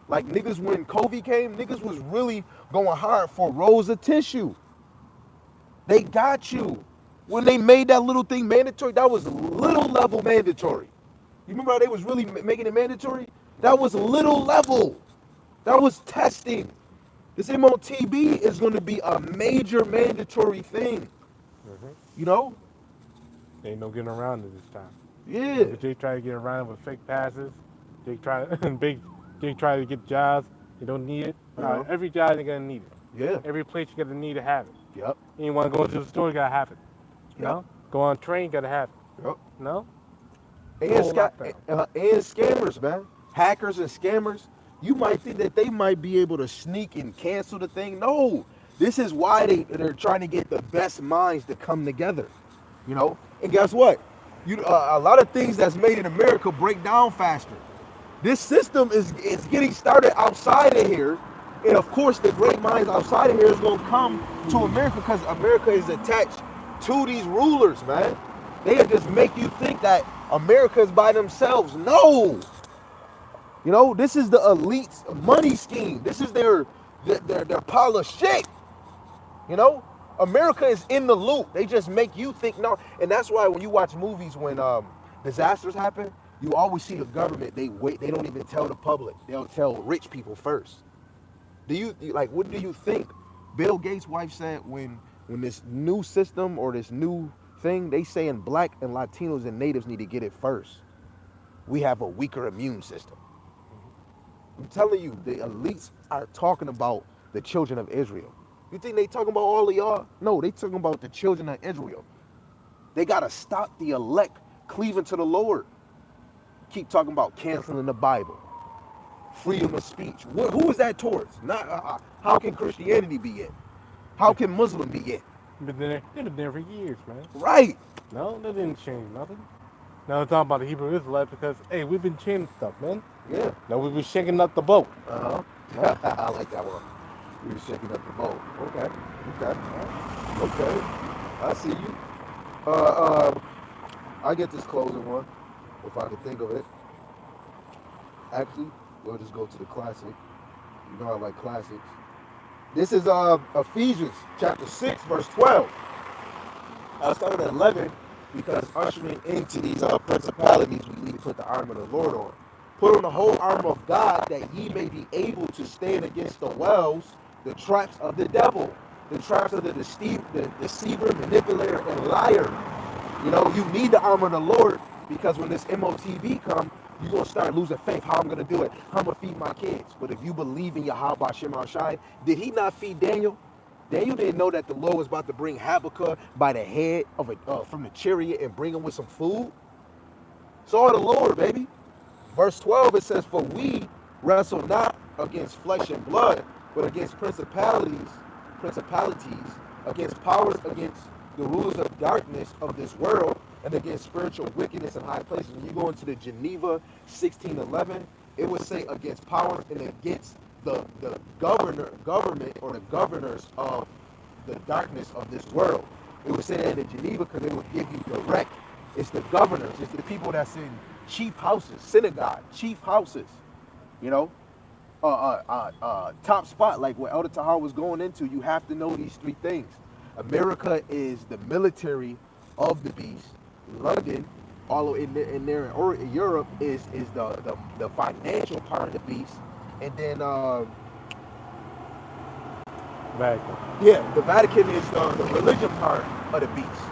[SPEAKER 2] Like niggas, when COVID came, niggas was really going hard for rolls of tissue. They got you. When they made that little thing mandatory, that was little level mandatory. You remember how they was really making it mandatory? That was little level. That was testing. This MOTB is going to be a major mandatory thing. You know?
[SPEAKER 1] Ain't no getting around it this time.
[SPEAKER 2] Yeah.
[SPEAKER 1] But they try to get around with fake passes. They try to get jobs. They don't need it. Every job they're gonna need it.
[SPEAKER 2] Yeah.
[SPEAKER 1] Every place you gotta need to have it.
[SPEAKER 2] Yep.
[SPEAKER 1] You want to go to the store, you gotta have it. You know? Go on a train, you gotta have it.
[SPEAKER 2] Yep.
[SPEAKER 1] No?
[SPEAKER 2] And scammers, man. Hackers and scammers. You might think that they might be able to sneak and cancel the thing. No. This is why they're trying to get the best minds to come together. You know? And guess what? A lot of things that's made in America break down faster. This system is getting started outside of here, and of course, the great minds outside of here is going to come to America because America is attached to these rulers, man. They just make you think that America is by themselves. No, you know, this is the elite's money scheme. This is their pile of shit. You know, America is in the loop. They just make you think no, and that's why when you watch movies when disasters happen, you always see the government. They wait. They don't even tell the public. They'll tell rich people first. Do you like? What do you think? Bill Gates' wife said when this new system or this new thing, they saying black and Latinos and natives need to get it first. We have a weaker immune system. I'm telling you, the elites are talking about the children of Israel. You think they talking about all of y'all? No, they talking about the children of Israel. They got to stop the elect cleaving to the Lord. Keep talking about canceling the Bible. Freedom of speech. Who is that towards? Not how can Christianity be it? How can Muslim be it?
[SPEAKER 1] But they've been there for years, man.
[SPEAKER 2] Right.
[SPEAKER 1] No, they didn't change nothing. Now we're talking about the Hebrew Israelites because, hey, we've been changing stuff, man.
[SPEAKER 2] Yeah.
[SPEAKER 1] Now we've been shaking up the boat.
[SPEAKER 2] I like that one. We were shaking up the boat. Okay. I see you. I get this closing one, if I can think of it. Actually, we'll just go to the classic. You know I like classics. This is Ephesians chapter 6, verse 12. I started at 11 because ushering into these principalities, we need to put the armor of the Lord on. Put on the whole armor of God that ye may be able to stand against the wells, the traps of the devil, the traps of the deceiver, manipulator, and liar. You know, you need the armor of the Lord because when this MOTV comes, you're going to start losing faith. How I'm going to do it? How I'm going to feed my kids. But if you believe in Yahweh B'Shem Shai, did he not feed Daniel? Daniel didn't know that the Lord was about to bring Habakkuk by the head of from the chariot and bring him with some food. It's all the Lord, baby. Verse 12, it says, for we wrestle not against flesh and blood, but against principalities, against powers, against the rulers of darkness of this world, and against spiritual wickedness in high places. When you go into the Geneva 16:11, it would say against powers and against the government or the governors of the darkness of this world. It would say that in Geneva because it would give you direct. It's the governors. It's the people that's in chief houses, synagogue, chief houses. You know, top spot like what Elder Tahar was going into. You have to know these three things. America is the military of the beast. London, all in there, or Europe is the financial part of the beast, and then
[SPEAKER 1] Vatican.
[SPEAKER 2] Yeah, the Vatican is the religion part of the beast.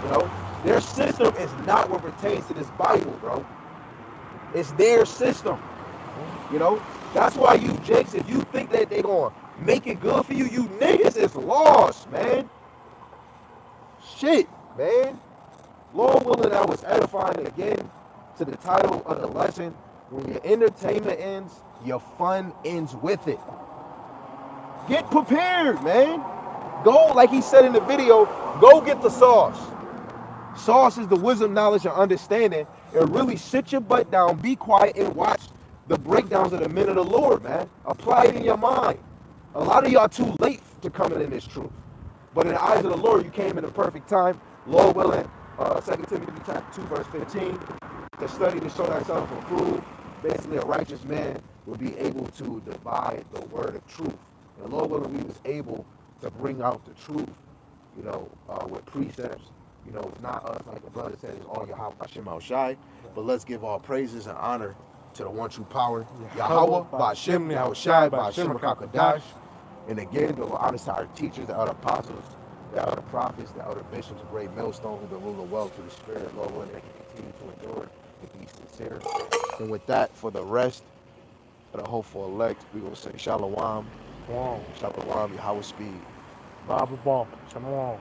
[SPEAKER 2] You know, their system is not what pertains to this Bible, bro. It's their system. You know, that's why you jakes, if you think that they gonna make it good for you, you niggas is lost, man. Shit, man. Lord willing, that was edifying again to the title of the lesson. When your entertainment ends, your fun ends with it. Get prepared, man. Go, like he said in the video, go get the sauce. Sauce is the wisdom, knowledge, and understanding. And really sit your butt down, be quiet, and watch the breakdowns of the men of the Lord, man. Apply it in your mind. A lot of y'all too late to coming in this truth. But in the eyes of the Lord, you came in the perfect time. Lord willing, 2 Timothy chapter 2, verse 15, to study to show thyself approved. Basically, a righteous man will be able to divide the word of truth. And Lord willing, we was able to bring out the truth, you know, with precepts. You know, it's not us, like the brother said, it's all Yahweh B'Shem Shai. But let's give all praises and honor to the one true power, Yahweh B'Shem Shai, B'Shem HaKadosh. And again, the honor to our teachers, the other apostles, the other prophets, the other bishops, the great millstone who've been ruling well to the spirit, Lord willing, they can continue to endure and be sincere. And with that, for the rest of the hopeful elect, we will say Shalom.
[SPEAKER 1] Wow.
[SPEAKER 2] Shalom, Yahweh speed.
[SPEAKER 1] Baba Bomb. Shalom.